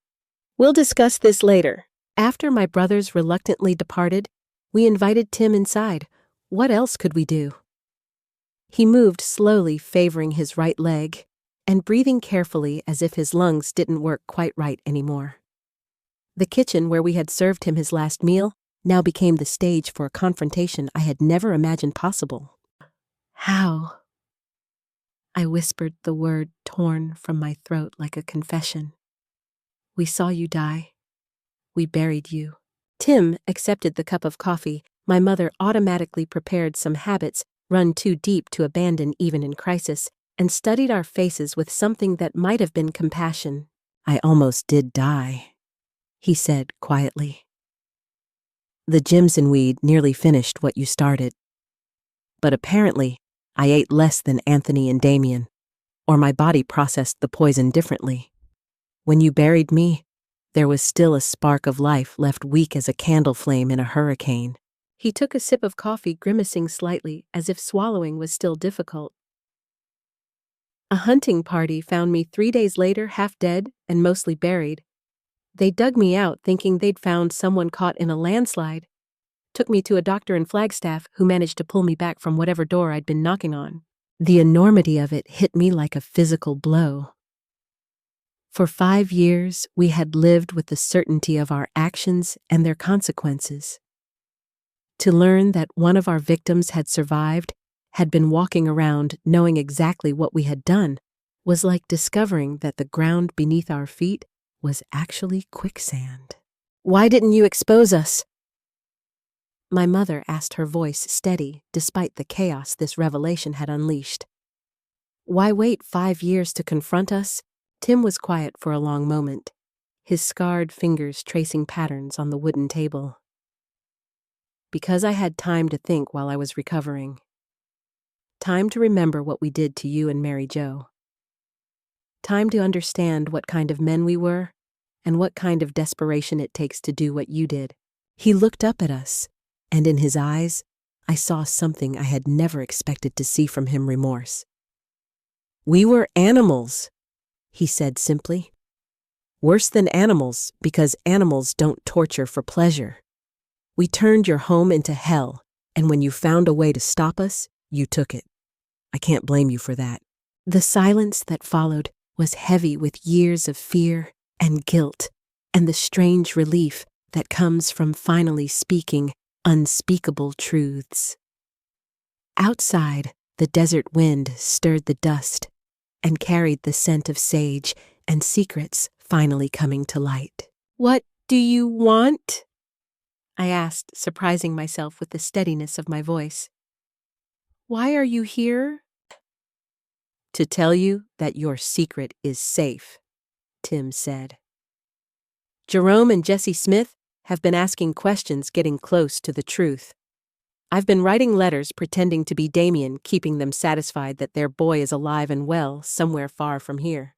"we'll discuss this later." After my brothers reluctantly departed, we invited Tim inside. What else could we do? He moved slowly, favoring his right leg, and breathing carefully as if his lungs didn't work quite right anymore. The kitchen where we had served him his last meal now became the stage for a confrontation I had never imagined possible. "How?" I whispered, the word torn from my throat like a confession. "We saw you die. We buried you." Tim accepted the cup of coffee. My mother automatically prepared some habits run too deep to abandon even in crisis, and studied our faces with something that might have been compassion. "I almost did die," he said quietly. "The Jimson weed nearly finished what you started. But apparently, I ate less than Anthony and Damien, or my body processed the poison differently. When you buried me, there was still a spark of life left, weak as a candle flame in a hurricane." He took a sip of coffee, grimacing slightly, as if swallowing was still difficult. "A hunting party found me 3 days later, half dead and mostly buried. They dug me out thinking they'd found someone caught in a landslide. Took me to a doctor in Flagstaff who managed to pull me back from whatever door I'd been knocking on." The enormity of it hit me like a physical blow. For 5 years, we had lived with the certainty of our actions and their consequences. To learn that one of our victims had survived, had been walking around knowing exactly what we had done, was like discovering that the ground beneath our feet was actually quicksand. "Why didn't you expose us?" My mother asked, her voice steady despite the chaos this revelation had unleashed. "Why wait 5 years to confront us?" Tim was quiet for a long moment, his scarred fingers tracing patterns on the wooden table. "Because I had time to think while I was recovering. Time to remember what we did to you and Mary Jo. Time to understand what kind of men we were and what kind of desperation it takes to do what you did." He looked up at us, and in his eyes, I saw something I had never expected to see from him: remorse. "We were animals," he said simply. "Worse than animals, because animals don't torture for pleasure. We turned your home into hell, and when you found a way to stop us, you took it. I can't blame you for that." The silence that followed was heavy with years of fear and guilt, and the strange relief that comes from finally speaking unspeakable truths. Outside, the desert wind stirred the dust and carried the scent of sage and secrets finally coming to light. "What do you want?" I asked, surprising myself with the steadiness of my voice. "Why are you here?" "To tell you that your secret is safe," Tim said. Jerome and Jesse Smith have been asking questions getting close to the truth. I've been writing letters pretending to be Damien, keeping them satisfied that their boy is alive and well somewhere far from here.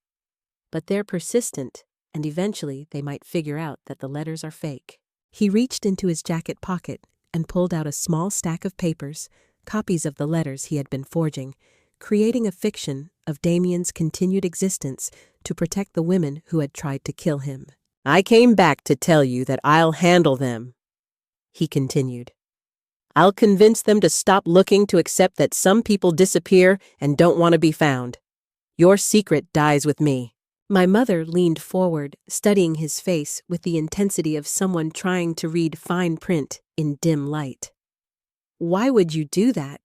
But they're persistent, and eventually they might figure out that the letters are fake. He reached into his jacket pocket and pulled out a small stack of papers, copies of the letters he had been forging, creating a fiction of Damien's continued existence to protect the women who had tried to kill him. "I came back to tell you that I'll handle them," he continued. "I'll convince them to stop looking to accept that some people disappear and don't want to be found. Your secret dies with me." My mother leaned forward, studying his face with the intensity of someone trying to read fine print in dim light. "Why would you do that?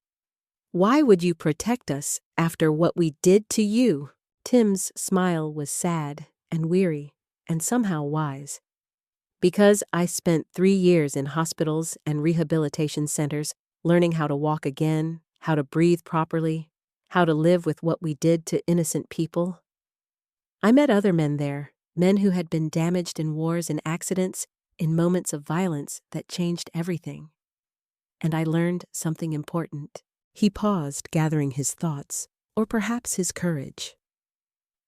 Why would you protect us after what we did to you?" Tim's smile was sad and weary and somehow wise. "Because I spent 3 years in hospitals and rehabilitation centers learning how to walk again, how to breathe properly, how to live with what we did to innocent people. I met other men there, men who had been damaged in wars and accidents, in moments of violence that changed everything. And I learned something important." He paused, gathering his thoughts, or perhaps his courage.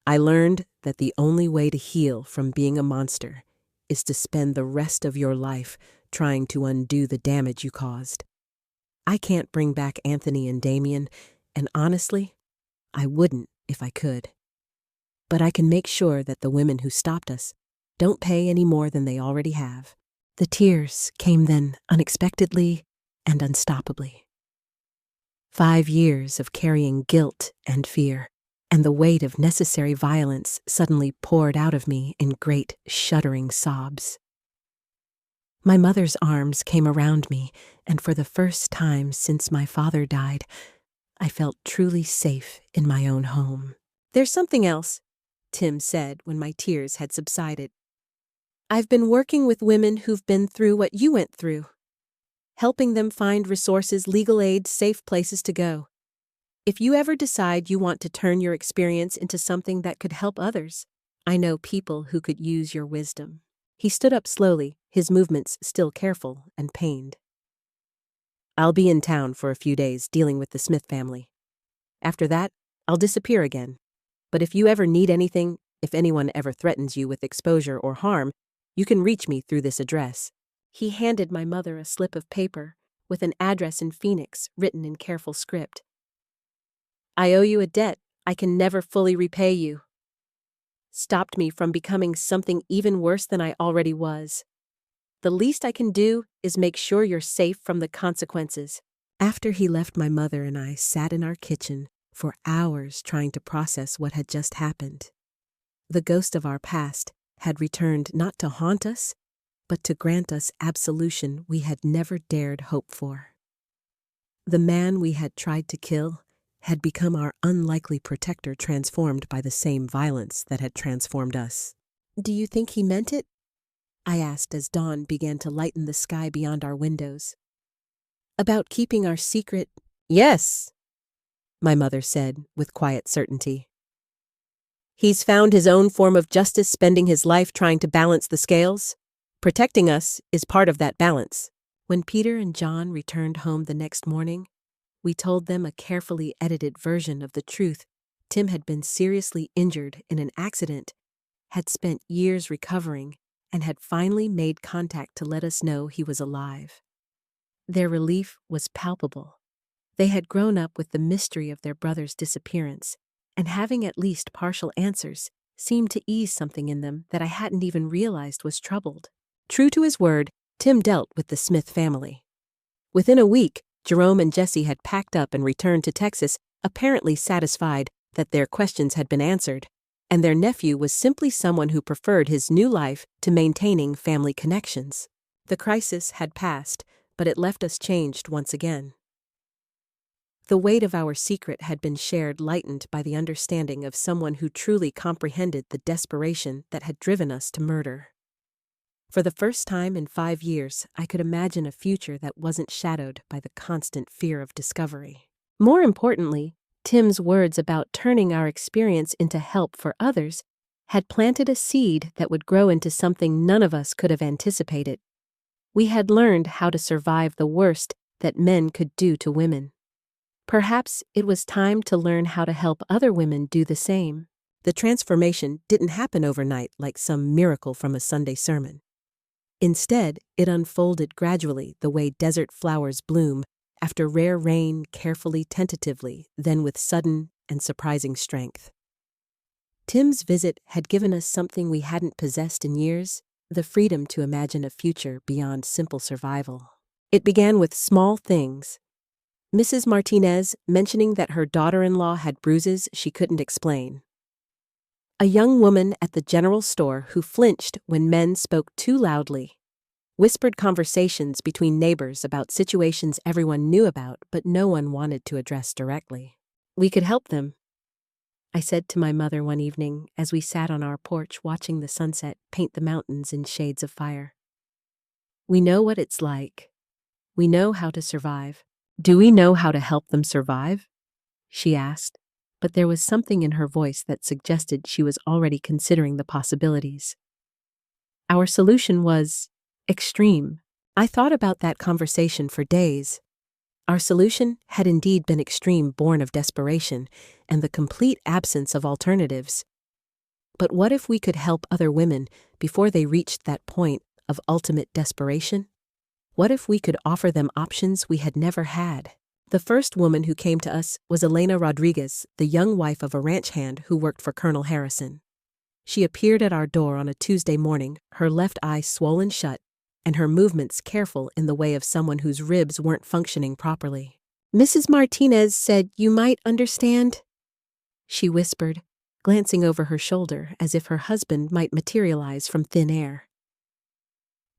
"I learned that the only way to heal from being a monster is to spend the rest of your life trying to undo the damage you caused. I can't bring back Anthony and Damien, and honestly, I wouldn't if I could. But I can make sure that the women who stopped us don't pay any more than they already have." The tears came then unexpectedly and unstoppably. 5 years of carrying guilt and fear, and the weight of necessary violence suddenly poured out of me in great, shuddering sobs. My mother's arms came around me, and for the first time since my father died, I felt truly safe in my own home. "There's something else," Tim said when my tears had subsided. "I've been working with women who've been through what you went through, helping them find resources, legal aid, safe places to go. If you ever decide you want to turn your experience into something that could help others, I know people who could use your wisdom." He stood up slowly, his movements still careful and pained. "I'll be in town for a few days dealing with the Smith family. After that, I'll disappear again. But if you ever need anything, if anyone ever threatens you with exposure or harm, you can reach me through this address." He handed my mother a slip of paper with an address in Phoenix written in careful script. "I owe you a debt I can never fully repay you. Stopped me from becoming something even worse than I already was. The least I can do is make sure you're safe from the consequences." After he left, my mother and I sat in our kitchen for hours trying to process what had just happened. The ghost of our past had returned not to haunt us, but to grant us absolution we had never dared hope for. The man we had tried to kill had become our unlikely protector, transformed by the same violence that had transformed us. "Do you think he meant it?" I asked as dawn began to lighten the sky beyond our windows. "About keeping our secret?" "Yes," my mother said with quiet certainty. "He's found his own form of justice, spending his life trying to balance the scales. Protecting us is part of that balance." When Peter and John returned home the next morning, we told them a carefully edited version of the truth. Tim had been seriously injured in an accident, had spent years recovering, and had finally made contact to let us know he was alive. Their relief was palpable. They had grown up with the mystery of their brother's disappearance, and having at least partial answers seemed to ease something in them that I hadn't even realized was troubled. True to his word, Tim dealt with the Smith family. Within a week, Jerome and Jesse had packed up and returned to Texas, apparently satisfied that their questions had been answered, and their nephew was simply someone who preferred his new life to maintaining family connections. The crisis had passed, but it left us changed once again. The weight of our secret had been shared, lightened by the understanding of someone who truly comprehended the desperation that had driven us to murder. For the first time in 5 years, I could imagine a future that wasn't shadowed by the constant fear of discovery. More importantly, Tim's words about turning our experience into help for others had planted a seed that would grow into something none of us could have anticipated. We had learned how to survive the worst that men could do to women. Perhaps it was time to learn how to help other women do the same. The transformation didn't happen overnight like some miracle from a Sunday sermon. Instead, it unfolded gradually the way desert flowers bloom after rare rain, carefully, tentatively, then with sudden and surprising strength. Tim's visit had given us something we hadn't possessed in years, the freedom to imagine a future beyond simple survival. It began with small things. Mrs. Martinez mentioning that her daughter-in-law had bruises she couldn't explain. A young woman at the general store who flinched when men spoke too loudly. Whispered conversations between neighbors about situations everyone knew about but no one wanted to address directly. We could help them, I said to my mother one evening as we sat on our porch watching the sunset paint the mountains in shades of fire. We know what it's like. We know how to survive. Do we know how to help them survive? She asked, but there was something in her voice that suggested she was already considering the possibilities. Our solution was extreme. I thought about that conversation for days. Our solution had indeed been extreme, born of desperation and the complete absence of alternatives. But what if we could help other women before they reached that point of ultimate desperation? What if we could offer them options we had never had? The first woman who came to us was Elena Rodriguez, the young wife of a ranch hand who worked for Colonel Harrison. She appeared at our door on a Tuesday morning, her left eye swollen shut, and her movements careful in the way of someone whose ribs weren't functioning properly. Mrs. Martinez said you might understand, she whispered, glancing over her shoulder as if her husband might materialize from thin air.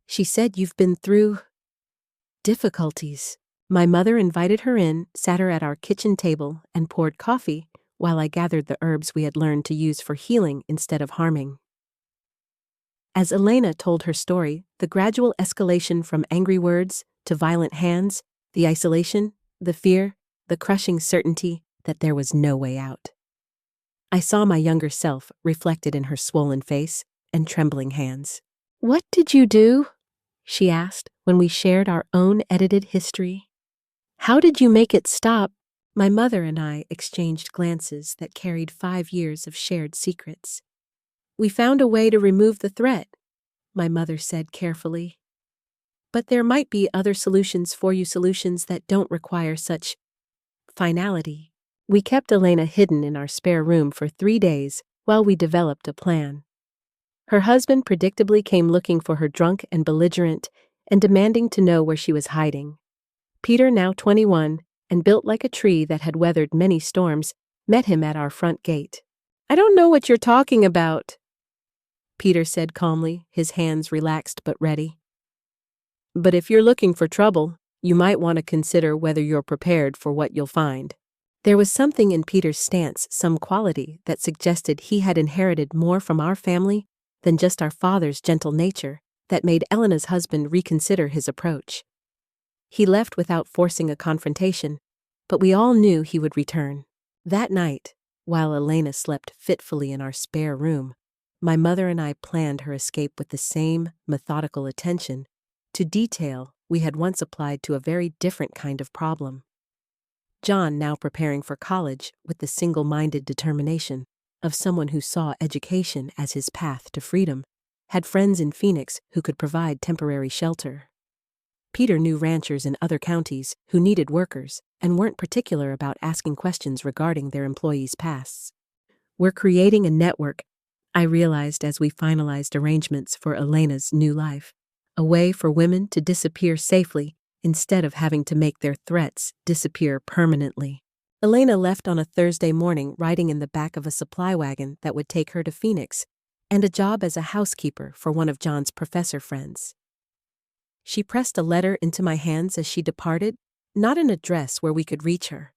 She said you've been through difficulties. My mother invited her in, sat her at our kitchen table, and poured coffee while I gathered the herbs we had learned to use for healing instead of harming. As Elena told her story, the gradual escalation from angry words to violent hands, the isolation, the fear, the crushing certainty that there was no way out. I saw my younger self reflected in her swollen face and trembling hands. What did you do? She asked when we shared our own edited history. How did you make it stop? My mother and I exchanged glances that carried 5 years of shared secrets. We found a way to remove the threat, my mother said carefully. But there might be other solutions for you, solutions that don't require such finality. We kept Elena hidden in our spare room for 3 days while we developed a plan. Her husband predictably came looking for her, drunk and belligerent, and demanding to know where she was hiding. Peter, now 21, and built like a tree that had weathered many storms, met him at our front gate. I don't know what you're talking about, Peter said calmly, his hands relaxed but ready. But if you're looking for trouble, you might want to consider whether you're prepared for what you'll find. There was something in Peter's stance, some quality that suggested he had inherited more from our family than just our father's gentle nature, that made Elena's husband reconsider his approach. He left without forcing a confrontation, but we all knew he would return. That night, while Elena slept fitfully in our spare room, my mother and I planned her escape with the same methodical attention to detail we had once applied to a very different kind of problem. John, now preparing for college with the single-minded determination of someone who saw education as his path to freedom, had friends in Phoenix who could provide temporary shelter. Peter knew ranchers in other counties who needed workers and weren't particular about asking questions regarding their employees' pasts. We're creating a network, I realized as we finalized arrangements for Elena's new life, a way for women to disappear safely instead of having to make their threats disappear permanently. Elena left on a Thursday morning riding in the back of a supply wagon that would take her to Phoenix and a job as a housekeeper for one of John's professor friends. She pressed a letter into my hands as she departed, not an address where we could reach her,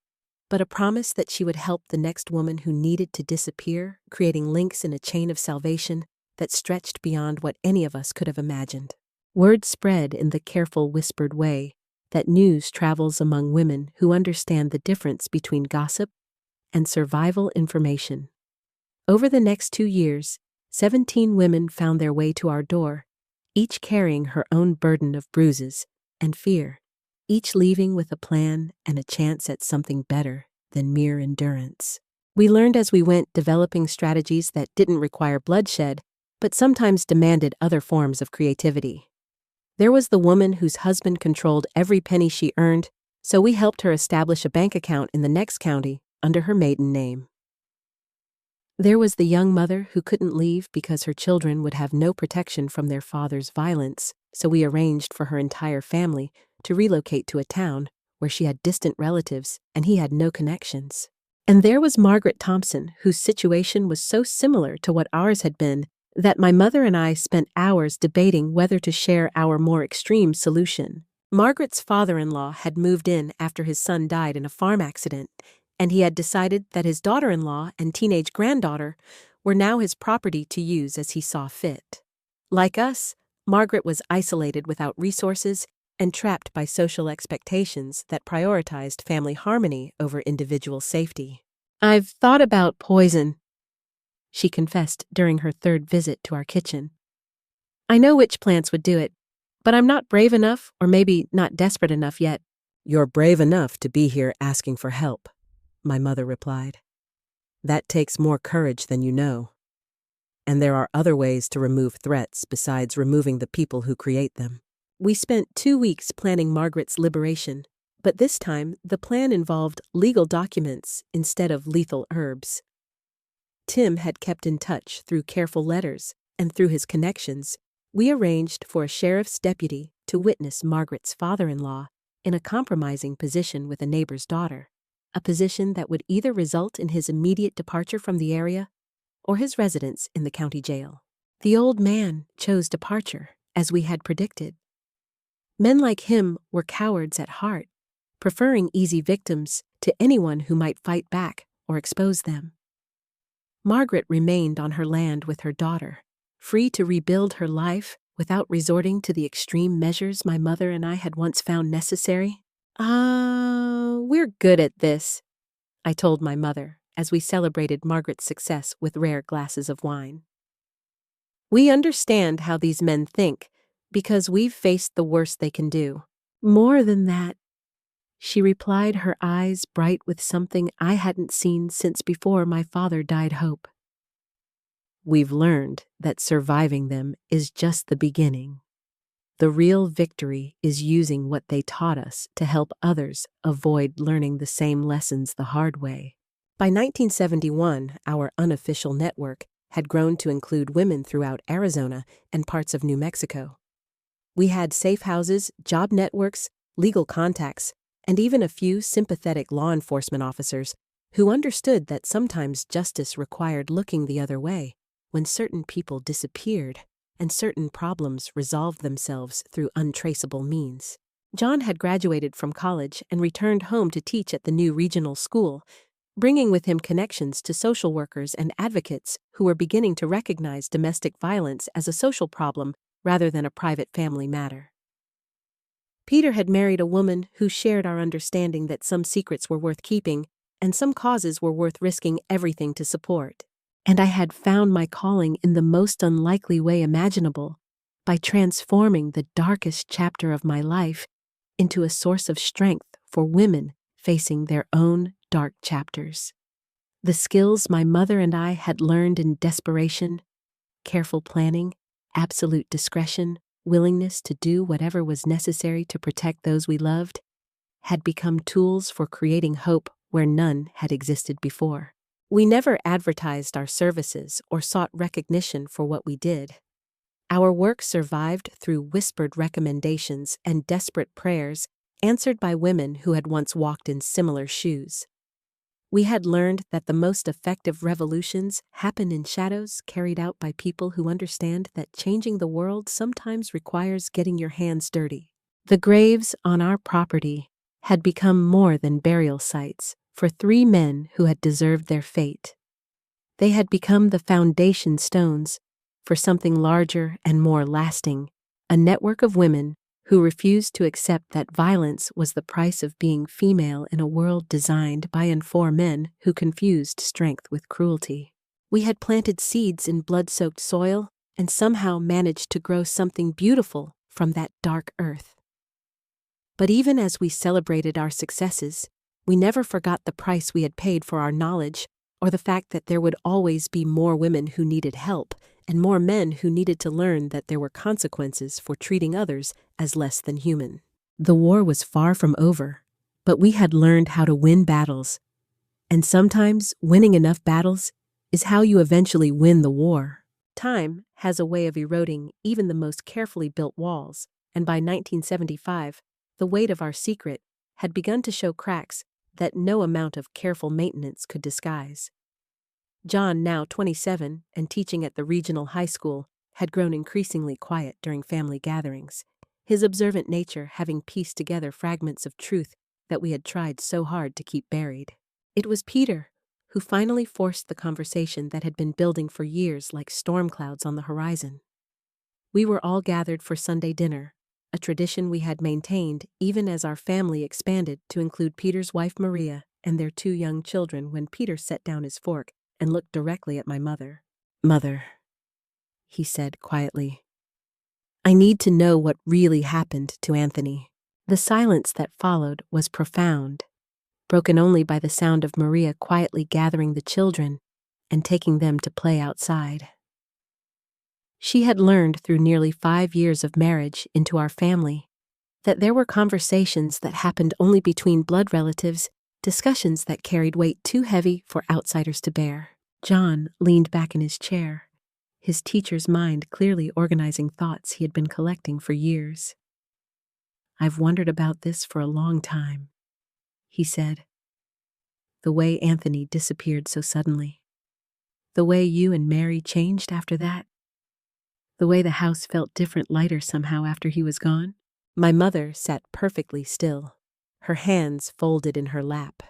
but a promise that she would help the next woman who needed to disappear, creating links in a chain of salvation that stretched beyond what any of us could have imagined. Word spread in the careful whispered way that news travels among women who understand the difference between gossip and survival information. Over the next 2 years, 17 women found their way to our door, each carrying her own burden of bruises and fear, each leaving with a plan and a chance at something better than mere endurance. We learned as we went, developing strategies that didn't require bloodshed, but sometimes demanded other forms of creativity. There was the woman whose husband controlled every penny she earned, so we helped her establish a bank account in the next county under her maiden name. There was the young mother who couldn't leave because her children would have no protection from their father's violence, so we arranged for her entire family to relocate to a town where she had distant relatives and he had no connections. And there was Margaret Thompson, whose situation was so similar to what ours had been that my mother and I spent hours debating whether to share our more extreme solution. Margaret's father-in-law had moved in after his son died in a farm accident, and he had decided that his daughter-in-law and teenage granddaughter were now his property to use as he saw fit. Like us, Margaret was isolated without resources and trapped by social expectations that prioritized family harmony over individual safety. "I've thought about poison," she confessed during her third visit to our kitchen. "I know which plants would do it, but I'm not brave enough, or maybe not desperate enough yet." "You're brave enough to be here asking for help," my mother replied. "That takes more courage than you know. And there are other ways to remove threats besides removing the people who create them." We spent 2 weeks planning Margaret's liberation, but this time the plan involved legal documents instead of lethal herbs. Tim had kept in touch through careful letters, and through his connections, we arranged for a sheriff's deputy to witness Margaret's father-in-law in a compromising position with a neighbor's daughter, a position that would either result in his immediate departure from the area or his residence in the county jail. The old man chose departure, as we had predicted. Men like him were cowards at heart, preferring easy victims to anyone who might fight back or expose them. Margaret remained on her land with her daughter, free to rebuild her life without resorting to the extreme measures my mother and I had once found necessary. We're good at this," I told my mother as we celebrated Margaret's success with rare glasses of wine. "We understand how these men think, because we've faced the worst they can do." "More than that," she replied, her eyes bright with something I hadn't seen since before my father died, hope. "We've learned that surviving them is just the beginning. The real victory is using what they taught us to help others avoid learning the same lessons the hard way." By 1971, our unofficial network had grown to include women throughout Arizona and parts of New Mexico. We had safe houses, job networks, legal contacts, and even a few sympathetic law enforcement officers who understood that sometimes justice required looking the other way when certain people disappeared and certain problems resolved themselves through untraceable means. John had graduated from college and returned home to teach at the new regional school, bringing with him connections to social workers and advocates who were beginning to recognize domestic violence as a social problem rather than a private family matter. Peter had married a woman who shared our understanding that some secrets were worth keeping and some causes were worth risking everything to support. And I had found my calling in the most unlikely way imaginable, by transforming the darkest chapter of my life into a source of strength for women facing their own dark chapters. The skills my mother and I had learned in desperation, careful planning, absolute discretion, willingness to do whatever was necessary to protect those we loved, had become tools for creating hope where none had existed before. We never advertised our services or sought recognition for what we did. Our work survived through whispered recommendations and desperate prayers answered by women who had once walked in similar shoes. We had learned that the most effective revolutions happen in shadows carried out by people who understand that changing the world sometimes requires getting your hands dirty. The graves on our property had become more than burial sites for 3 men who had deserved their fate. They had become the foundation stones for something larger and more lasting, a network of women who refused to accept that violence was the price of being female in a world designed by and for men who confused strength with cruelty. We had planted seeds in blood-soaked soil and somehow managed to grow something beautiful from that dark earth. But even as we celebrated our successes, we never forgot the price we had paid for our knowledge, or the fact that there would always be more women who needed help and more men who needed to learn that there were consequences for treating others as less than human. The war was far from over, but we had learned how to win battles. And sometimes winning enough battles is how you eventually win the war. Time has a way of eroding even the most carefully built walls, and by 1975, the weight of our secret had begun to show cracks that no amount of careful maintenance could disguise. John, now 27 and teaching at the regional high school, had grown increasingly quiet during family gatherings, his observant nature having pieced together fragments of truth that we had tried so hard to keep buried. It was Peter who finally forced the conversation that had been building for years like storm clouds on the horizon. We were all gathered for Sunday dinner, a tradition we had maintained even as our family expanded to include Peter's wife Maria and their 2 young children when Peter set down his fork and looked directly at my mother. "Mother," he said quietly, "I need to know what really happened to Anthony." The silence that followed was profound, broken only by the sound of Maria quietly gathering the children and taking them to play outside. She had learned through nearly 5 years of marriage into our family that there were conversations that happened only between blood relatives, discussions that carried weight too heavy for outsiders to bear. John leaned back in his chair, his teacher's mind clearly organizing thoughts he had been collecting for years. "I've wondered about this for a long time," he said. "The way Anthony disappeared so suddenly. The way you and Mary changed after that. The way the house felt different, lighter somehow after he was gone." My mother sat perfectly still, her hands folded in her lap,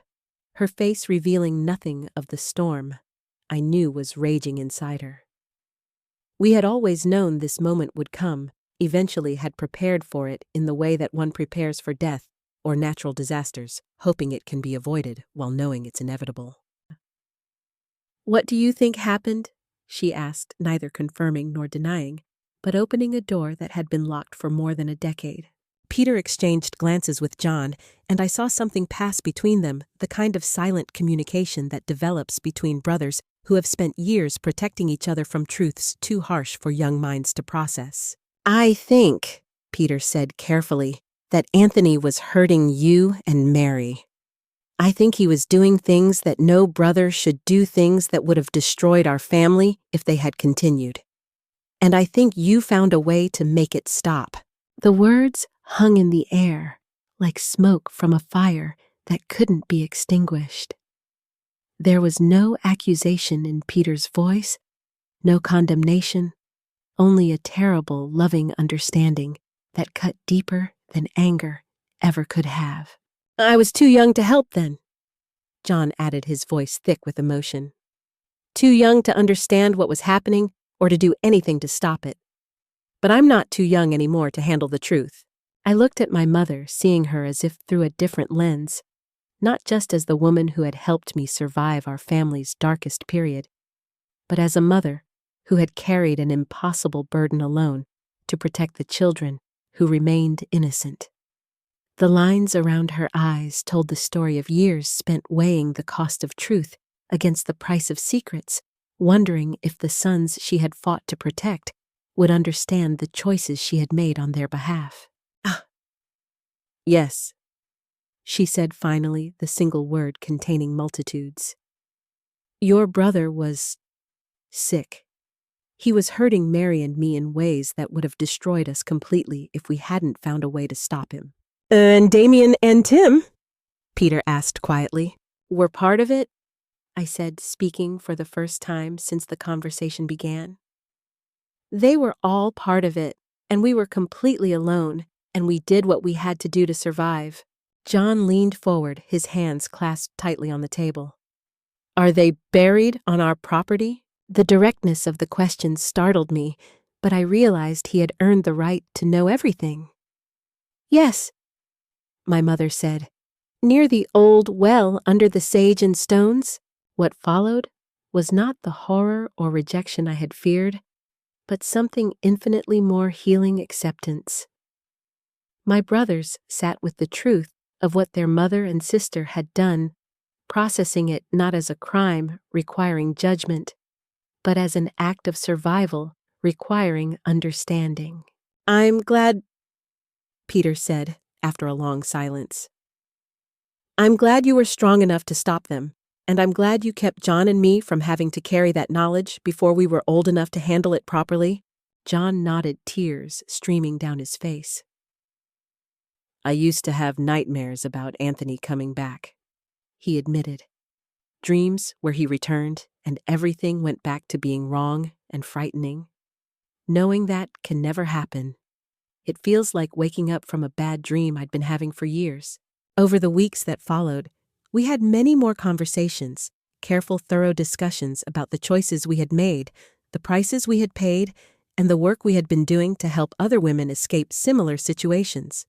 her face revealing nothing of the storm I knew was raging inside her. We had always known this moment would come, eventually had prepared for it in the way that one prepares for death or natural disasters, hoping it can be avoided while knowing it's inevitable. "What do you think happened?" she asked, neither confirming nor denying, but opening a door that had been locked for more than a decade. Peter exchanged glances with John, and I saw something pass between them, the kind of silent communication that develops between brothers who have spent years protecting each other from truths too harsh for young minds to process. "I think," Peter said carefully, "that Anthony was hurting you and Mary. I think he was doing things that no brother should do, things that would have destroyed our family if they had continued. And I think you found a way to make it stop." The words hung in the air, like smoke from a fire that couldn't be extinguished. There was no accusation in Peter's voice, no condemnation, only a terrible, loving understanding that cut deeper than anger ever could have. "I was too young to help then," John added, his voice thick with emotion. "Too young to understand what was happening or to do anything to stop it. But I'm not too young anymore to handle the truth." I looked at my mother, seeing her as if through a different lens, not just as the woman who had helped me survive our family's darkest period, but as a mother who had carried an impossible burden alone to protect the children who remained innocent. The lines around her eyes told the story of years spent weighing the cost of truth against the price of secrets, wondering if the sons she had fought to protect would understand the choices she had made on their behalf. "Yes," she said finally, the single word containing multitudes. "Your brother was sick. He was hurting Mary and me in ways that would have destroyed us completely if we hadn't found a way to stop him." "And Damien and Tim?" Peter asked quietly. "Were part of it?" I said, speaking for the first time since the conversation began. "They were all part of it, and we were completely alone, and we did what we had to do to survive." John leaned forward, his hands clasped tightly on the table. "Are they buried on our property?" The directness of the question startled me, but I realized he had earned the right to know everything. "Yes," my mother said, "near the old well under the sage and stones." What followed was not the horror or rejection I had feared, but something infinitely more healing acceptance. My brothers sat with the truth of what their mother and sister had done, processing it not as a crime requiring judgment, but as an act of survival requiring understanding. "I'm glad," Peter said after a long silence. "I'm glad you were strong enough to stop them, and I'm glad you kept John and me from having to carry that knowledge before we were old enough to handle it properly." John nodded, tears streaming down his face. "I used to have nightmares about Anthony coming back," he admitted. "Dreams where he returned and everything went back to being wrong and frightening. Knowing that can never happen. It feels like waking up from a bad dream I'd been having for years." Over the weeks that followed, we had many more conversations, careful, thorough discussions about the choices we had made, the prices we had paid, and the work we had been doing to help other women escape similar situations.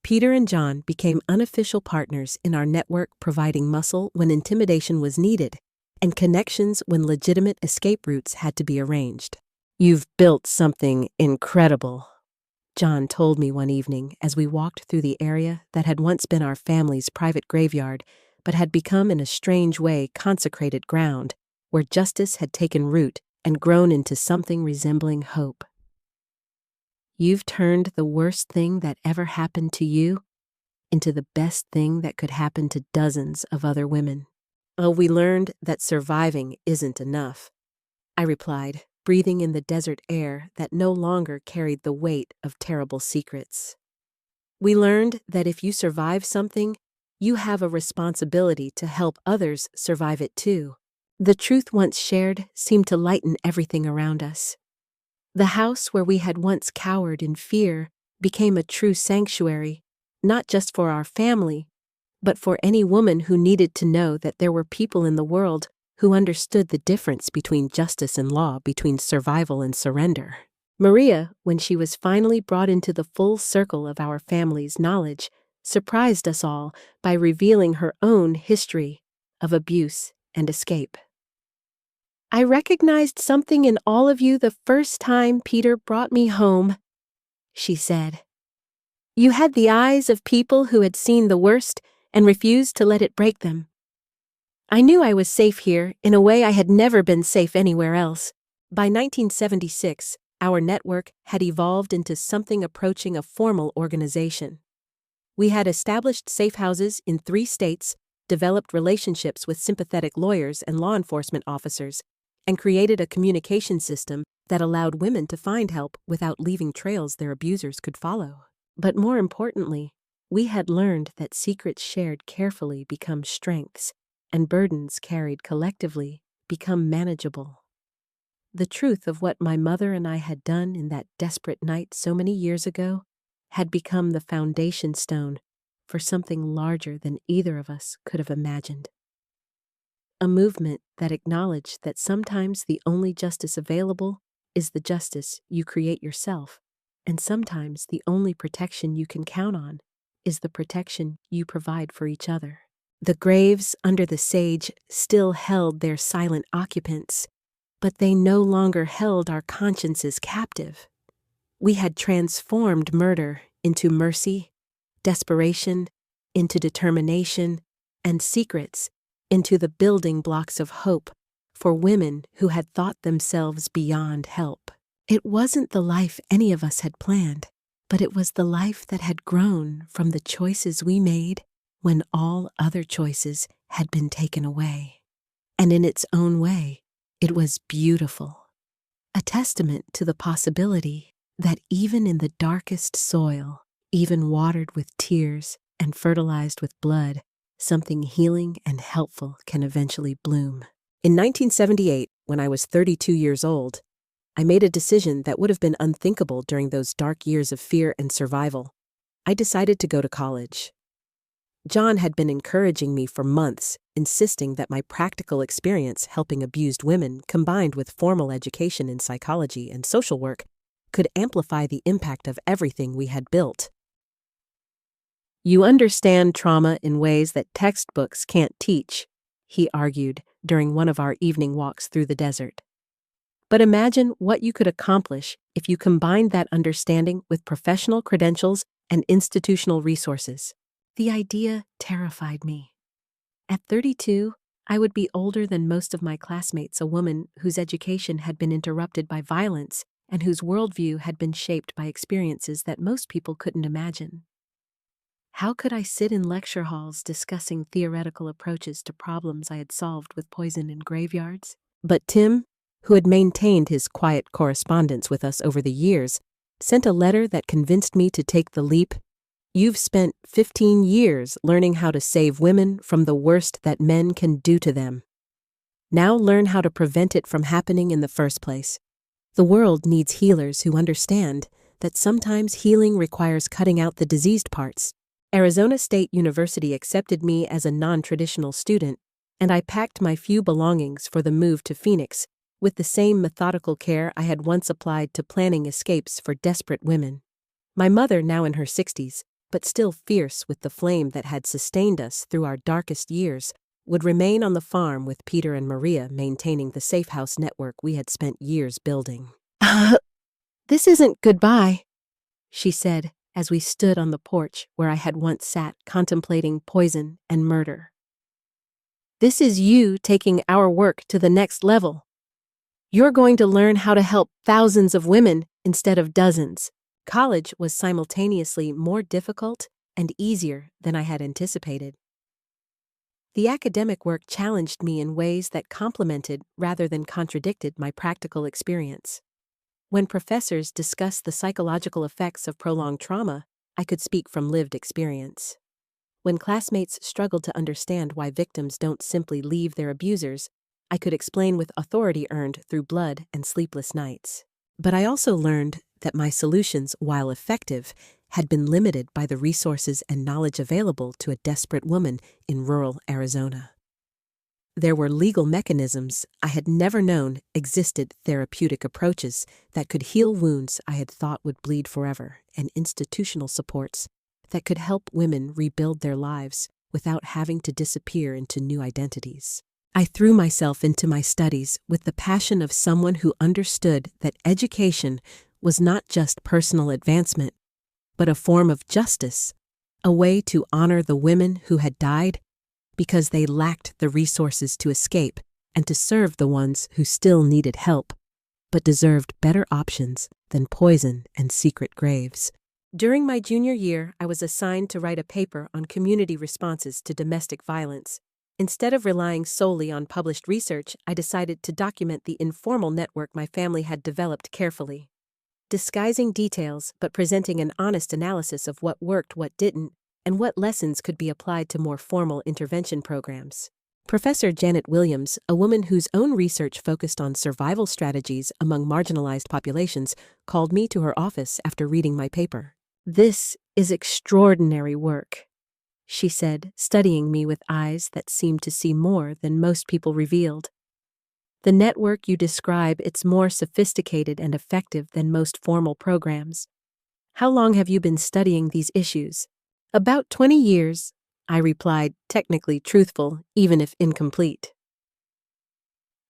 Peter and John became unofficial partners in our network, providing muscle when intimidation was needed, and connections when legitimate escape routes had to be arranged. "You've built something incredible," John told me one evening as we walked through the area that had once been our family's private graveyard, but had become in a strange way consecrated ground, where justice had taken root and grown into something resembling hope. "You've turned the worst thing that ever happened to you into the best thing that could happen to dozens of other women." "Oh, we learned that surviving isn't enough," I replied, breathing in the desert air that no longer carried the weight of terrible secrets. "We learned that if you survive something, you have a responsibility to help others survive it too." The truth once shared seemed to lighten everything around us. The house where we had once cowered in fear became a true sanctuary, not just for our family, but for any woman who needed to know that there were people in the world who understood the difference between justice and law, between survival and surrender. Maria, when she was finally brought into the full circle of our family's knowledge, surprised us all by revealing her own history of abuse and escape. "I recognized something in all of you the first time Peter brought me home," she said. "You had the eyes of people who had seen the worst and refused to let it break them. I knew I was safe here in a way I had never been safe anywhere else." By 1976, our network had evolved into something approaching a formal organization. We had established safe houses in 3 states, developed relationships with sympathetic lawyers and law enforcement officers, and created a communication system that allowed women to find help without leaving trails their abusers could follow. But more importantly, we had learned that secrets shared carefully become strengths, and burdens carried collectively become manageable. The truth of what my mother and I had done in that desperate night so many years ago had become the foundation stone for something larger than either of us could have imagined. A movement that acknowledged that sometimes the only justice available is the justice you create yourself, and sometimes the only protection you can count on is the protection you provide for each other. The graves under the sage still held their silent occupants, but they no longer held our consciences captive. We had transformed murder into mercy, desperation into determination, and secrets into the building blocks of hope for women who had thought themselves beyond help. It wasn't the life any of us had planned, but it was the life that had grown from the choices we made when all other choices had been taken away. And in its own way, it was beautiful, a testament to the possibility that even in the darkest soil, even watered with tears and fertilized with blood, something healing and helpful can eventually bloom. In 1978, when I was 32 years old, I made a decision that would have been unthinkable during those dark years of fear and survival. I decided to go to college. John had been encouraging me for months, insisting that my practical experience helping abused women, combined with formal education in psychology and social work, could amplify the impact of everything we had built. "You understand trauma in ways that textbooks can't teach," he argued during one of our evening walks through the desert. But imagine what you could accomplish if you combined that understanding with professional credentials and institutional resources. The idea terrified me. At 32, I would be older than most of my classmates, a woman whose education had been interrupted by violence and whose worldview had been shaped by experiences that most people couldn't imagine. How could I sit in lecture halls discussing theoretical approaches to problems I had solved with poison in graveyards? But Tim, who had maintained his quiet correspondence with us over the years, sent a letter that convinced me to take the leap. "You've spent 15 years learning how to save women from the worst that men can do to them. Now learn how to prevent it from happening in the first place. The world needs healers who understand that sometimes healing requires cutting out the diseased parts." Arizona State University accepted me as a non-traditional student, and I packed my few belongings for the move to Phoenix with the same methodical care I had once applied to planning escapes for desperate women. My mother, now in her 60s, but still fierce with the flame that had sustained us through our darkest years, would remain on the farm with Peter and Maria maintaining the safe house network we had spent years building. "This isn't goodbye," she said as we stood on the porch where I had once sat contemplating poison and murder. "This is you taking our work to the next level. You're going to learn how to help thousands of women instead of dozens." College was simultaneously more difficult and easier than I had anticipated. The academic work challenged me in ways that complemented rather than contradicted my practical experience. When professors discussed the psychological effects of prolonged trauma, I could speak from lived experience. When classmates struggled to understand why victims don't simply leave their abusers, I could explain with authority earned through blood and sleepless nights. But I also learned that my solutions, while effective, had been limited by the resources and knowledge available to a desperate woman in rural Arizona. There were legal mechanisms I had never known existed, therapeutic approaches that could heal wounds I had thought would bleed forever, and institutional supports that could help women rebuild their lives without having to disappear into new identities. I threw myself into my studies with the passion of someone who understood that education was not just personal advancement, but a form of justice, a way to honor the women who had died because they lacked the resources to escape, and to serve the ones who still needed help, but deserved better options than poison and secret graves. During my junior year, I was assigned to write a paper on community responses to domestic violence. Instead of relying solely on published research, I decided to document the informal network my family had developed carefully. Disguising details, but presenting an honest analysis of what worked, what didn't, and what lessons could be applied to more formal intervention programs. Professor Janet Williams, a woman whose own research focused on survival strategies among marginalized populations, called me to her office after reading my paper. "This is extraordinary work," she said, studying me with eyes that seemed to see more than most people revealed. "The network you describe, it's more sophisticated and effective than most formal programs. How long have you been studying these issues?" "About 20 years, I replied, technically truthful, even if incomplete.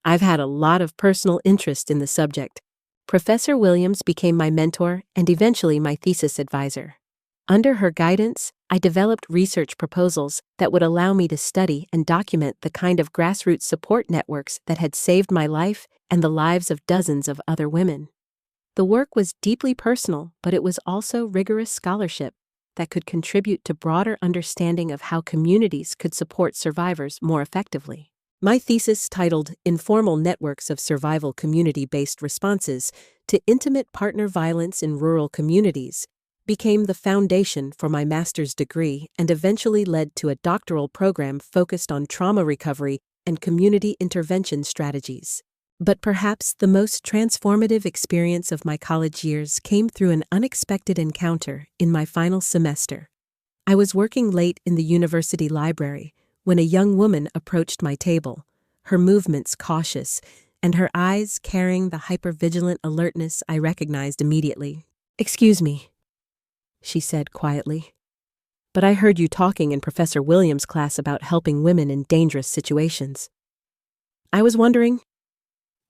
"I've had a lot of personal interest in the subject." Professor Williams became my mentor and eventually my thesis advisor. Under her guidance, I developed research proposals that would allow me to study and document the kind of grassroots support networks that had saved my life and the lives of dozens of other women. The work was deeply personal, but it was also rigorous scholarship that could contribute to broader understanding of how communities could support survivors more effectively. My thesis, titled "Informal Networks of Survival Community-Based Responses to Intimate Partner Violence in Rural Communities," became the foundation for my master's degree and eventually led to a doctoral program focused on trauma recovery and community intervention strategies. But perhaps the most transformative experience of my college years came through an unexpected encounter in my final semester. I was working late in the university library when a young woman approached my table, her movements cautious, and her eyes carrying the hypervigilant alertness I recognized immediately. "Excuse me," she said quietly, but I heard you talking in Professor Williams' class about helping women in dangerous situations. I was wondering,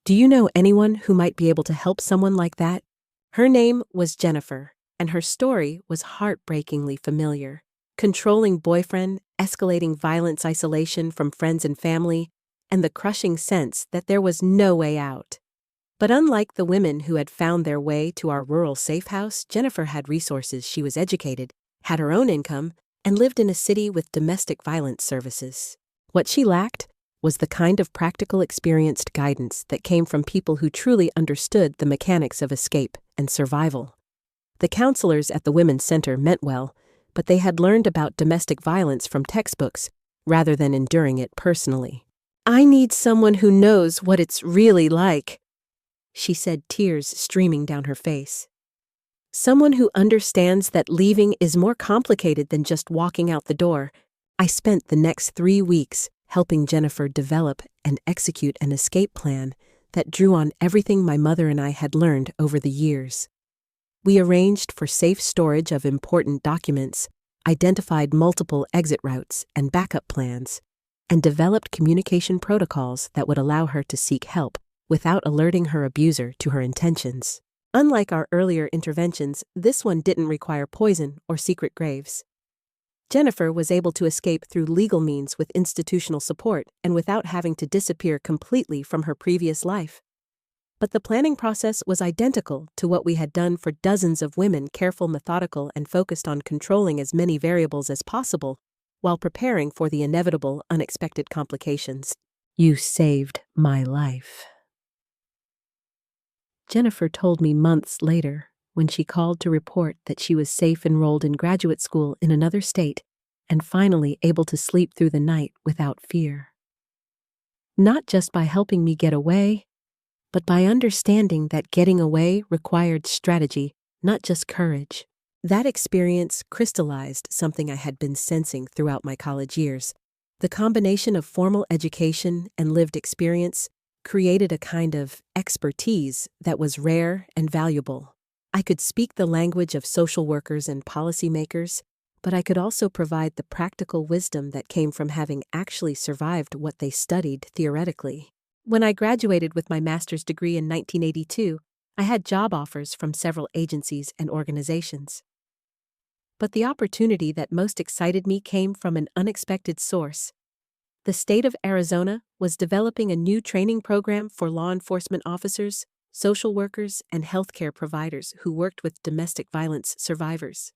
do you know anyone who might be able to help someone like that?" Her name was Jennifer, and her story was heartbreakingly familiar. Controlling boyfriend, escalating violence, isolation from friends and family, and the crushing sense that there was no way out. But unlike the women who had found their way to our rural safe house, Jennifer had resources. She was educated, had her own income, and lived in a city with domestic violence services. What she lacked was the kind of practical, experienced guidance that came from people who truly understood the mechanics of escape and survival. The counselors at the Women's Center meant well, but they had learned about domestic violence from textbooks rather than enduring it personally. "I need someone who knows what it's really like," she said, tears streaming down her face. "Someone who understands that leaving is more complicated than just walking out the door." I spent the next 3 weeks helping Jennifer develop and execute an escape plan that drew on everything my mother and I had learned over the years. We arranged for safe storage of important documents, identified multiple exit routes and backup plans, and developed communication protocols that would allow her to seek help without alerting her abuser to her intentions. Unlike our earlier interventions, this one didn't require poison or secret graves. Jennifer was able to escape through legal means with institutional support and without having to disappear completely from her previous life. But the planning process was identical to what we had done for dozens of women, careful, methodical, and focused on controlling as many variables as possible while preparing for the inevitable, unexpected complications. "You saved my life," Jennifer told me months later when she called to report that she was safe enrolled in graduate school in another state and finally able to sleep through the night without fear. Not just by helping me get away, but by understanding that getting away required strategy, not just courage. That experience crystallized something I had been sensing throughout my college years. The combination of formal education and lived experience created a kind of expertise that was rare and valuable. I could speak the language of social workers and policymakers, but I could also provide the practical wisdom that came from having actually survived what they studied theoretically. When I graduated with my master's degree in 1982, I had job offers from several agencies and organizations. But the opportunity that most excited me came from an unexpected source. The state of Arizona was developing a new training program for law enforcement officers, social workers, and healthcare providers who worked with domestic violence survivors.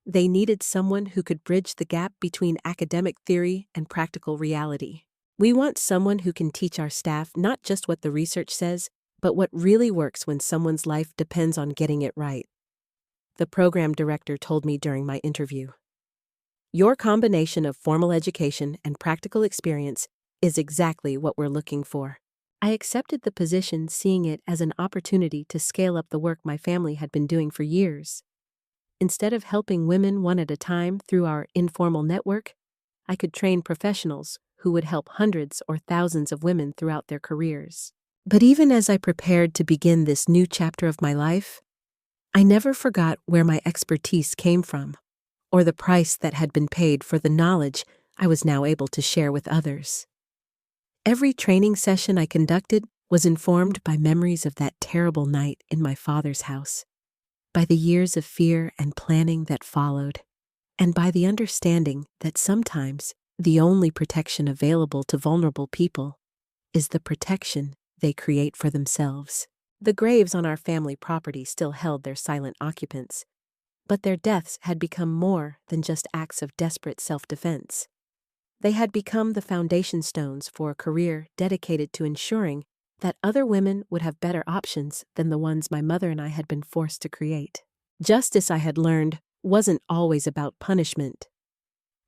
They needed someone who could bridge the gap between academic theory and practical reality. "We want someone who can teach our staff not just what the research says, but what really works when someone's life depends on getting it right," the program director told me during my interview. "Your combination of formal education and practical experience is exactly what we're looking for." I accepted the position, seeing it as an opportunity to scale up the work my family had been doing for years. Instead of helping women one at a time through our informal network, I could train professionals who would help hundreds or thousands of women throughout their careers. But even as I prepared to begin this new chapter of my life, I never forgot where my expertise came from, or the price that had been paid for the knowledge I was now able to share with others. Every training session I conducted was informed by memories of that terrible night in my father's house, by the years of fear and planning that followed, and by the understanding that sometimes the only protection available to vulnerable people is the protection they create for themselves. The graves on our family property still held their silent occupants, but their deaths had become more than just acts of desperate self-defense. They had become the foundation stones for a career dedicated to ensuring that other women would have better options than the ones my mother and I had been forced to create. Justice, I had learned, wasn't always about punishment.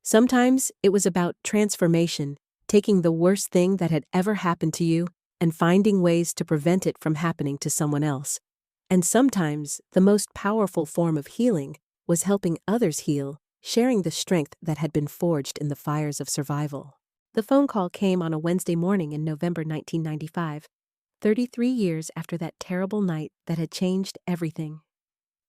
Sometimes it was about transformation, taking the worst thing that had ever happened to you and finding ways to prevent it from happening to someone else. And sometimes the most powerful form of healing was helping others heal, sharing the strength that had been forged in the fires of survival. The phone call came on a Wednesday morning in November 1995, 33 years after that terrible night that had changed everything.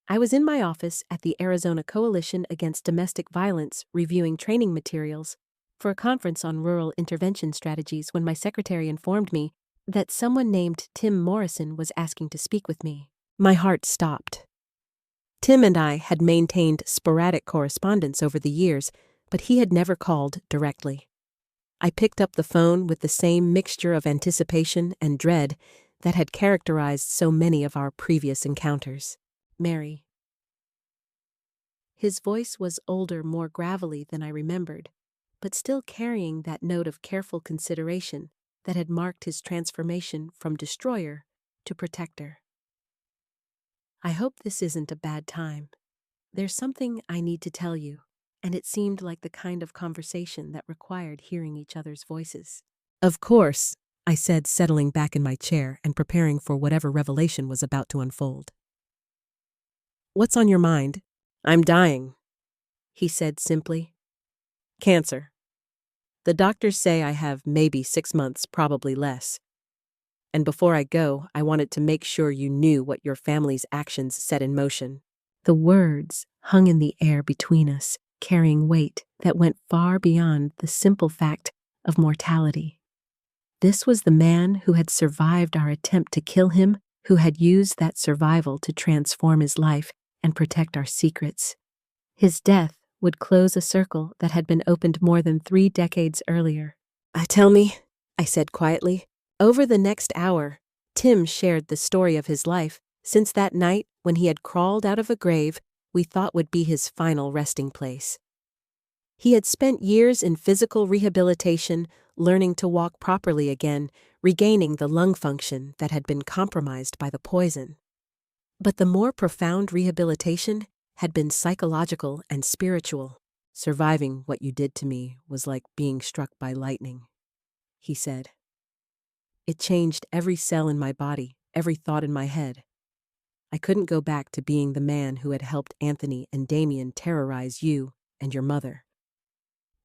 I was in my office at the Arizona Coalition Against Domestic Violence reviewing training materials for a conference on rural intervention strategies when my secretary informed me that someone named Tim Morrison was asking to speak with me. My heart stopped. Tim and I had maintained sporadic correspondence over the years, but he had never called directly. I picked up the phone with the same mixture of anticipation and dread that had characterized so many of our previous encounters. Mary. His voice was older, more gravelly than I remembered, but still carrying that note of careful consideration that had marked his transformation from destroyer to protector. I hope this isn't a bad time. There's something I need to tell you, and it seemed like the kind of conversation that required hearing each other's voices. Of course, I said, settling back in my chair and preparing for whatever revelation was about to unfold. What's on your mind? I'm dying, he said simply. Cancer. The doctors say I have maybe 6 months, probably less. And before I go, I wanted to make sure you knew what your family's actions set in motion. The words hung in the air between us, carrying weight that went far beyond the simple fact of mortality. This was the man who had survived our attempt to kill him, who had used that survival to transform his life and protect our secrets. His death would close a circle that had been opened more than 3 decades earlier. Tell me, I said quietly. Over the next hour, Tim shared the story of his life since that night when he had crawled out of a grave we thought would be his final resting place. He had spent years in physical rehabilitation, learning to walk properly again, regaining the lung function that had been compromised by the poison. But the more profound rehabilitation had been psychological and spiritual. Surviving what you did to me was like being struck by lightning, he said. It changed every cell in my body, every thought in my head. I couldn't go back to being the man who had helped Anthony and Damien terrorize you and your mother.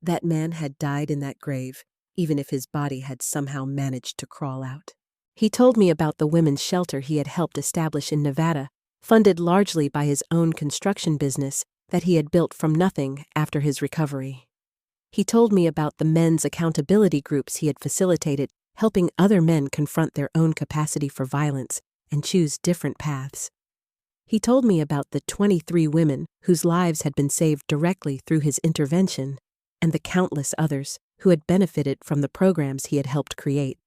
That man had died in that grave, even if his body had somehow managed to crawl out. He told me about the women's shelter he had helped establish in Nevada, funded largely by his own construction business that he had built from nothing after his recovery. He told me about the men's accountability groups he had facilitated, helping other men confront their own capacity for violence and choose different paths. He told me about the 23 women whose lives had been saved directly through his intervention and the countless others who had benefited from the programs he had helped create.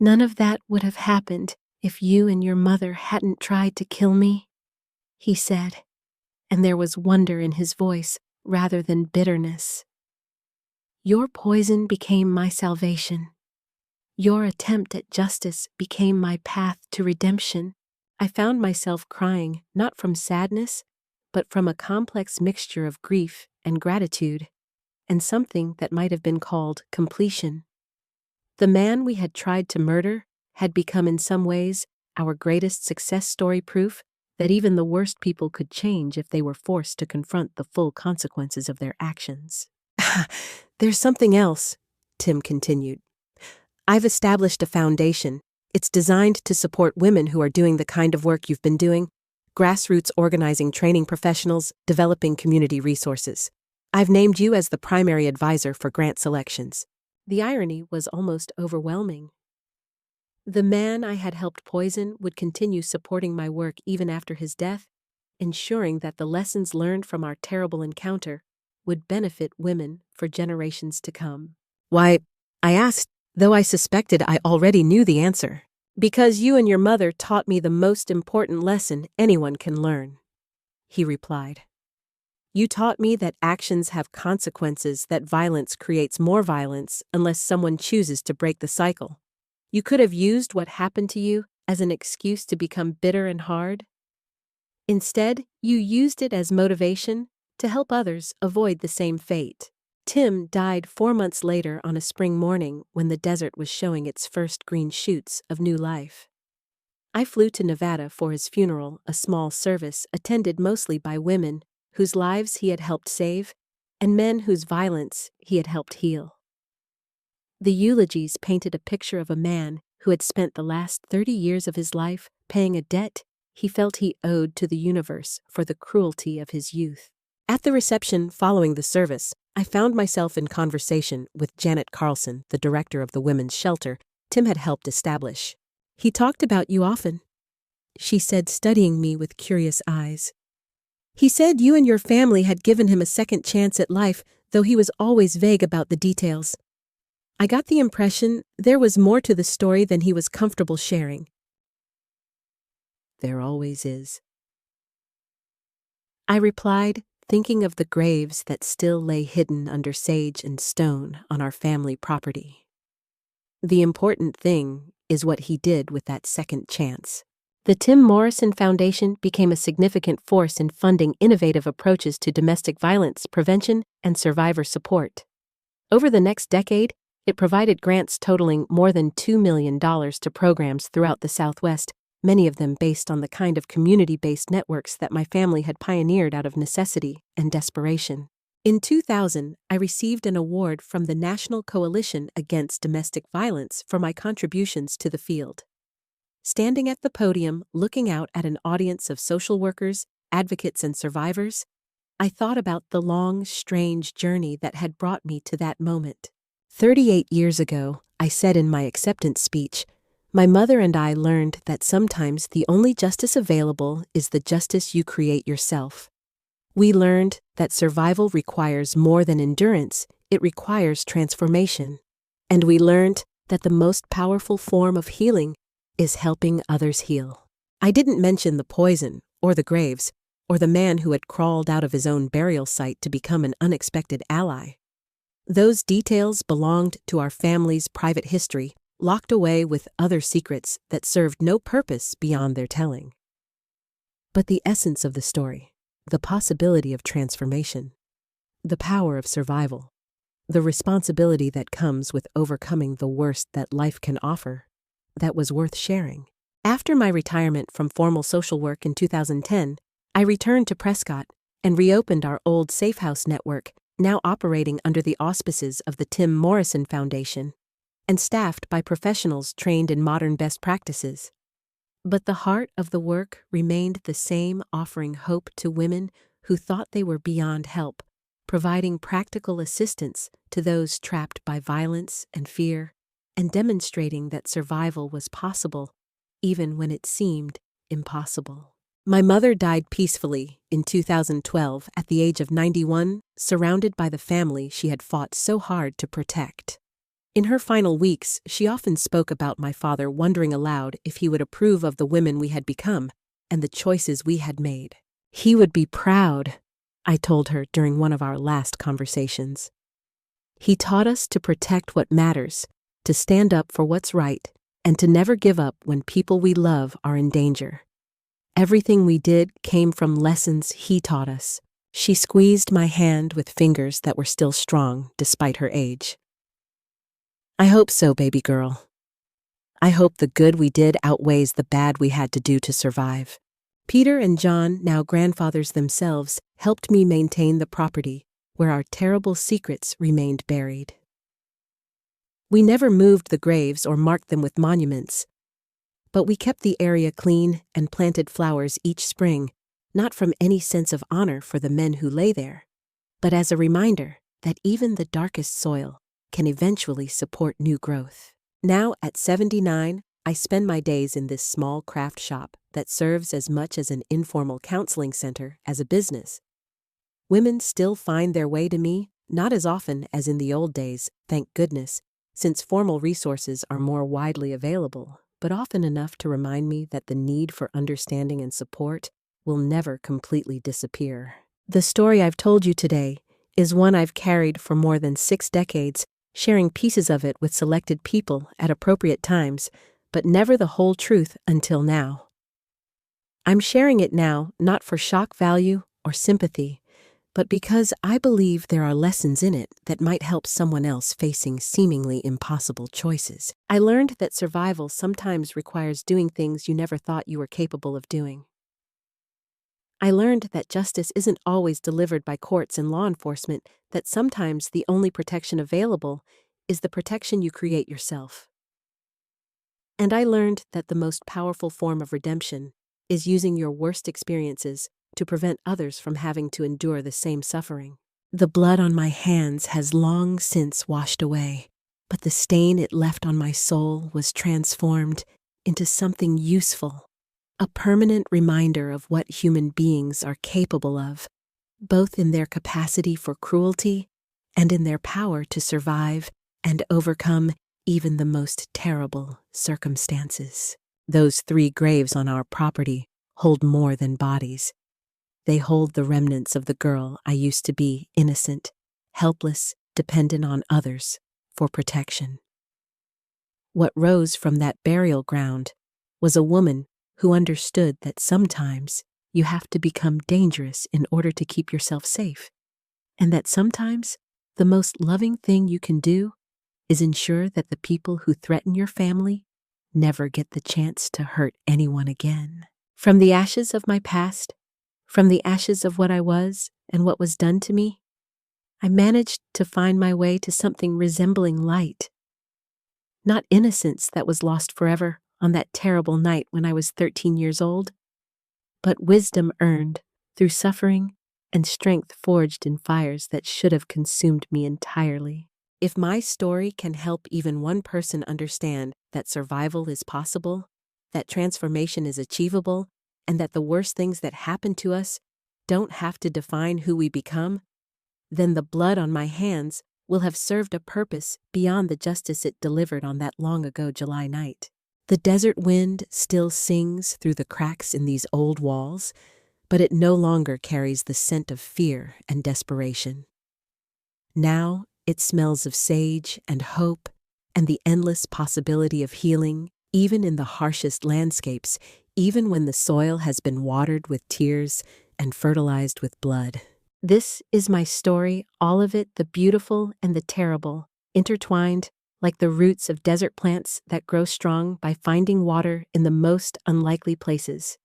None of that would have happened if you and your mother hadn't tried to kill me, he said, and there was wonder in his voice rather than bitterness. Your poison became my salvation. Your attempt at justice became my path to redemption. I found myself crying not from sadness, but from a complex mixture of grief and gratitude, and something that might have been called completion. The man we had tried to murder had become in some ways our greatest success story, proof that even the worst people could change if they were forced to confront the full consequences of their actions. There's something else, Tim continued. I've established a foundation. It's designed to support women who are doing the kind of work you've been doing, grassroots organizing training professionals, developing community resources. I've named you as the primary advisor for grant selections. The irony was almost overwhelming. The man I had helped poison would continue supporting my work even after his death, ensuring that the lessons learned from our terrible encounter would benefit women for generations to come. Why, I asked, though I suspected I already knew the answer. Because you and your mother taught me the most important lesson anyone can learn, he replied. You taught me that actions have consequences, that violence creates more violence unless someone chooses to break the cycle. You could have used what happened to you as an excuse to become bitter and hard. Instead, you used it as motivation to help others avoid the same fate. Tim died 4 months later on a spring morning when the desert was showing its first green shoots of new life. I flew to Nevada for his funeral, a small service attended mostly by women whose lives he had helped save and men whose violence he had helped heal. The eulogies painted a picture of a man who had spent the last 30 years of his life paying a debt he felt he owed to the universe for the cruelty of his youth. At the reception following the service, I found myself in conversation with Janet Carlson, the director of the women's shelter Tim had helped establish. "He talked about you often," she said, studying me with curious eyes. "He said you and your family had given him a second chance at life, though he was always vague about the details. I got the impression there was more to the story than he was comfortable sharing." "There always is," I replied, thinking of the graves that still lay hidden under sage and stone on our family property. The important thing is what he did with that second chance. The Tim Morrison Foundation became a significant force in funding innovative approaches to domestic violence prevention and survivor support. Over the next decade, it provided grants totaling more than $2 million to programs throughout the Southwest, many of them based on the kind of community-based networks that my family had pioneered out of necessity and desperation. In 2000, I received an award from the National Coalition Against Domestic Violence for my contributions to the field. Standing at the podium, looking out at an audience of social workers, advocates, and survivors, I thought about the long, strange journey that had brought me to that moment. 38 years ago, I said in my acceptance speech, my mother and I learned that sometimes the only justice available is the justice you create yourself. We learned that survival requires more than endurance, it requires transformation. And we learned that the most powerful form of healing is helping others heal. I didn't mention the poison, or the graves, or the man who had crawled out of his own burial site to become an unexpected ally. Those details belonged to our family's private history, locked away with other secrets that served no purpose beyond their telling. But the essence of the story, the possibility of transformation, the power of survival, the responsibility that comes with overcoming the worst that life can offer, that was worth sharing. After my retirement from formal social work in 2010, I returned to Prescott and reopened our old Safe House network, now operating under the auspices of the Tim Morrison Foundation, and staffed by professionals trained in modern best practices. But the heart of the work remained the same, offering hope to women who thought they were beyond help, providing practical assistance to those trapped by violence and fear, and demonstrating that survival was possible, even when it seemed impossible. My mother died peacefully in 2012 at the age of 91, surrounded by the family she had fought so hard to protect. In her final weeks, she often spoke about my father, wondering aloud if he would approve of the women we had become and the choices we had made. "He would be proud," I told her during one of our last conversations. "He taught us to protect what matters, to stand up for what's right, and to never give up when people we love are in danger. Everything we did came from lessons he taught us." She squeezed my hand with fingers that were still strong despite her age. "I hope so, baby girl. I hope the good we did outweighs the bad we had to do to survive." Peter and John, now grandfathers themselves, helped me maintain the property where our terrible secrets remained buried. We never moved the graves or marked them with monuments, but we kept the area clean and planted flowers each spring, not from any sense of honor for the men who lay there, but as a reminder that even the darkest soil can eventually support new growth. Now, at 79, I spend my days in this small craft shop that serves as much as an informal counseling center as a business. Women still find their way to me, not as often as in the old days, thank goodness, since formal resources are more widely available, but often enough to remind me that the need for understanding and support will never completely disappear. The story I've told you today is one I've carried for more than 6 decades, sharing pieces of it with selected people at appropriate times, but never the whole truth until now. I'm sharing it now not for shock value or sympathy, but because I believe there are lessons in it that might help someone else facing seemingly impossible choices. I learned that survival sometimes requires doing things you never thought you were capable of doing. I learned that justice isn't always delivered by courts and law enforcement, that sometimes the only protection available is the protection you create yourself. And I learned that the most powerful form of redemption is using your worst experiences to prevent others from having to endure the same suffering. The blood on my hands has long since washed away, but the stain it left on my soul was transformed into something useful, a permanent reminder of what human beings are capable of, both in their capacity for cruelty and in their power to survive and overcome even the most terrible circumstances. Those 3 graves on our property hold more than bodies. They hold the remnants of the girl I used to be, innocent, helpless, dependent on others for protection. What rose from that burial ground was a woman who understood that sometimes you have to become dangerous in order to keep yourself safe, and that sometimes the most loving thing you can do is ensure that the people who threaten your family never get the chance to hurt anyone again. From the ashes of my past, from the ashes of what I was and what was done to me, I managed to find my way to something resembling light. Not innocence that was lost forever on that terrible night when I was 13 years old, but wisdom earned through suffering and strength forged in fires that should have consumed me entirely. If my story can help even one person understand that survival is possible, that transformation is achievable, and that the worst things that happen to us don't have to define who we become, then the blood on my hands will have served a purpose beyond the justice it delivered on that long ago July night. The desert wind still sings through the cracks in these old walls, but it no longer carries the scent of fear and desperation. Now it smells of sage and hope and the endless possibility of healing, even in the harshest landscapes, even when the soil has been watered with tears and fertilized with blood. This is my story, all of it, the beautiful and the terrible, intertwined like the roots of desert plants that grow strong by finding water in the most unlikely places.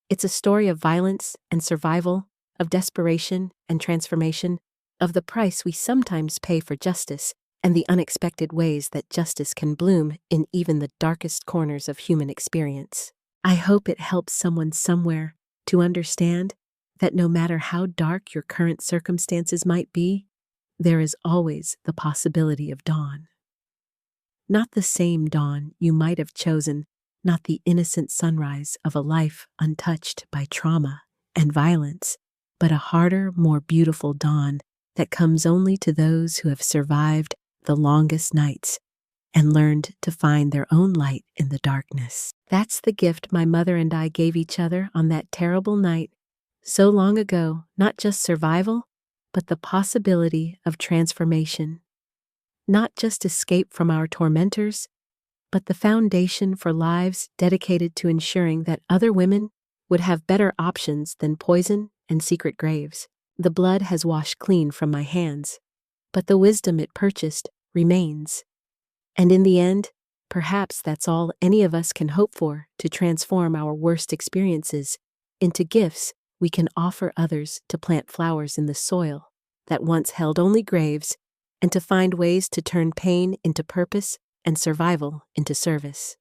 It's a story of violence and survival, of desperation and transformation, of the price we sometimes pay for justice and the unexpected ways that justice can bloom in even the darkest corners of human experience. I hope it helps someone somewhere to understand that no matter how dark your current circumstances might be, there is always the possibility of dawn. Not the same dawn you might have chosen, not the innocent sunrise of a life untouched by trauma and violence, but a harder, more beautiful dawn that comes only to those who have survived the longest nights and learned to find their own light in the darkness. That's the gift my mother and I gave each other on that terrible night so long ago, not just survival, but the possibility of transformation. Not just escape from our tormentors, but the foundation for lives dedicated to ensuring that other women would have better options than poison and secret graves. The blood has washed clean from my hands, but the wisdom it purchased remains. And in the end, perhaps that's all any of us can hope for, to transform our worst experiences into gifts we can offer others, to plant flowers in the soil that once held only graves, and to find ways to turn pain into purpose and survival into service.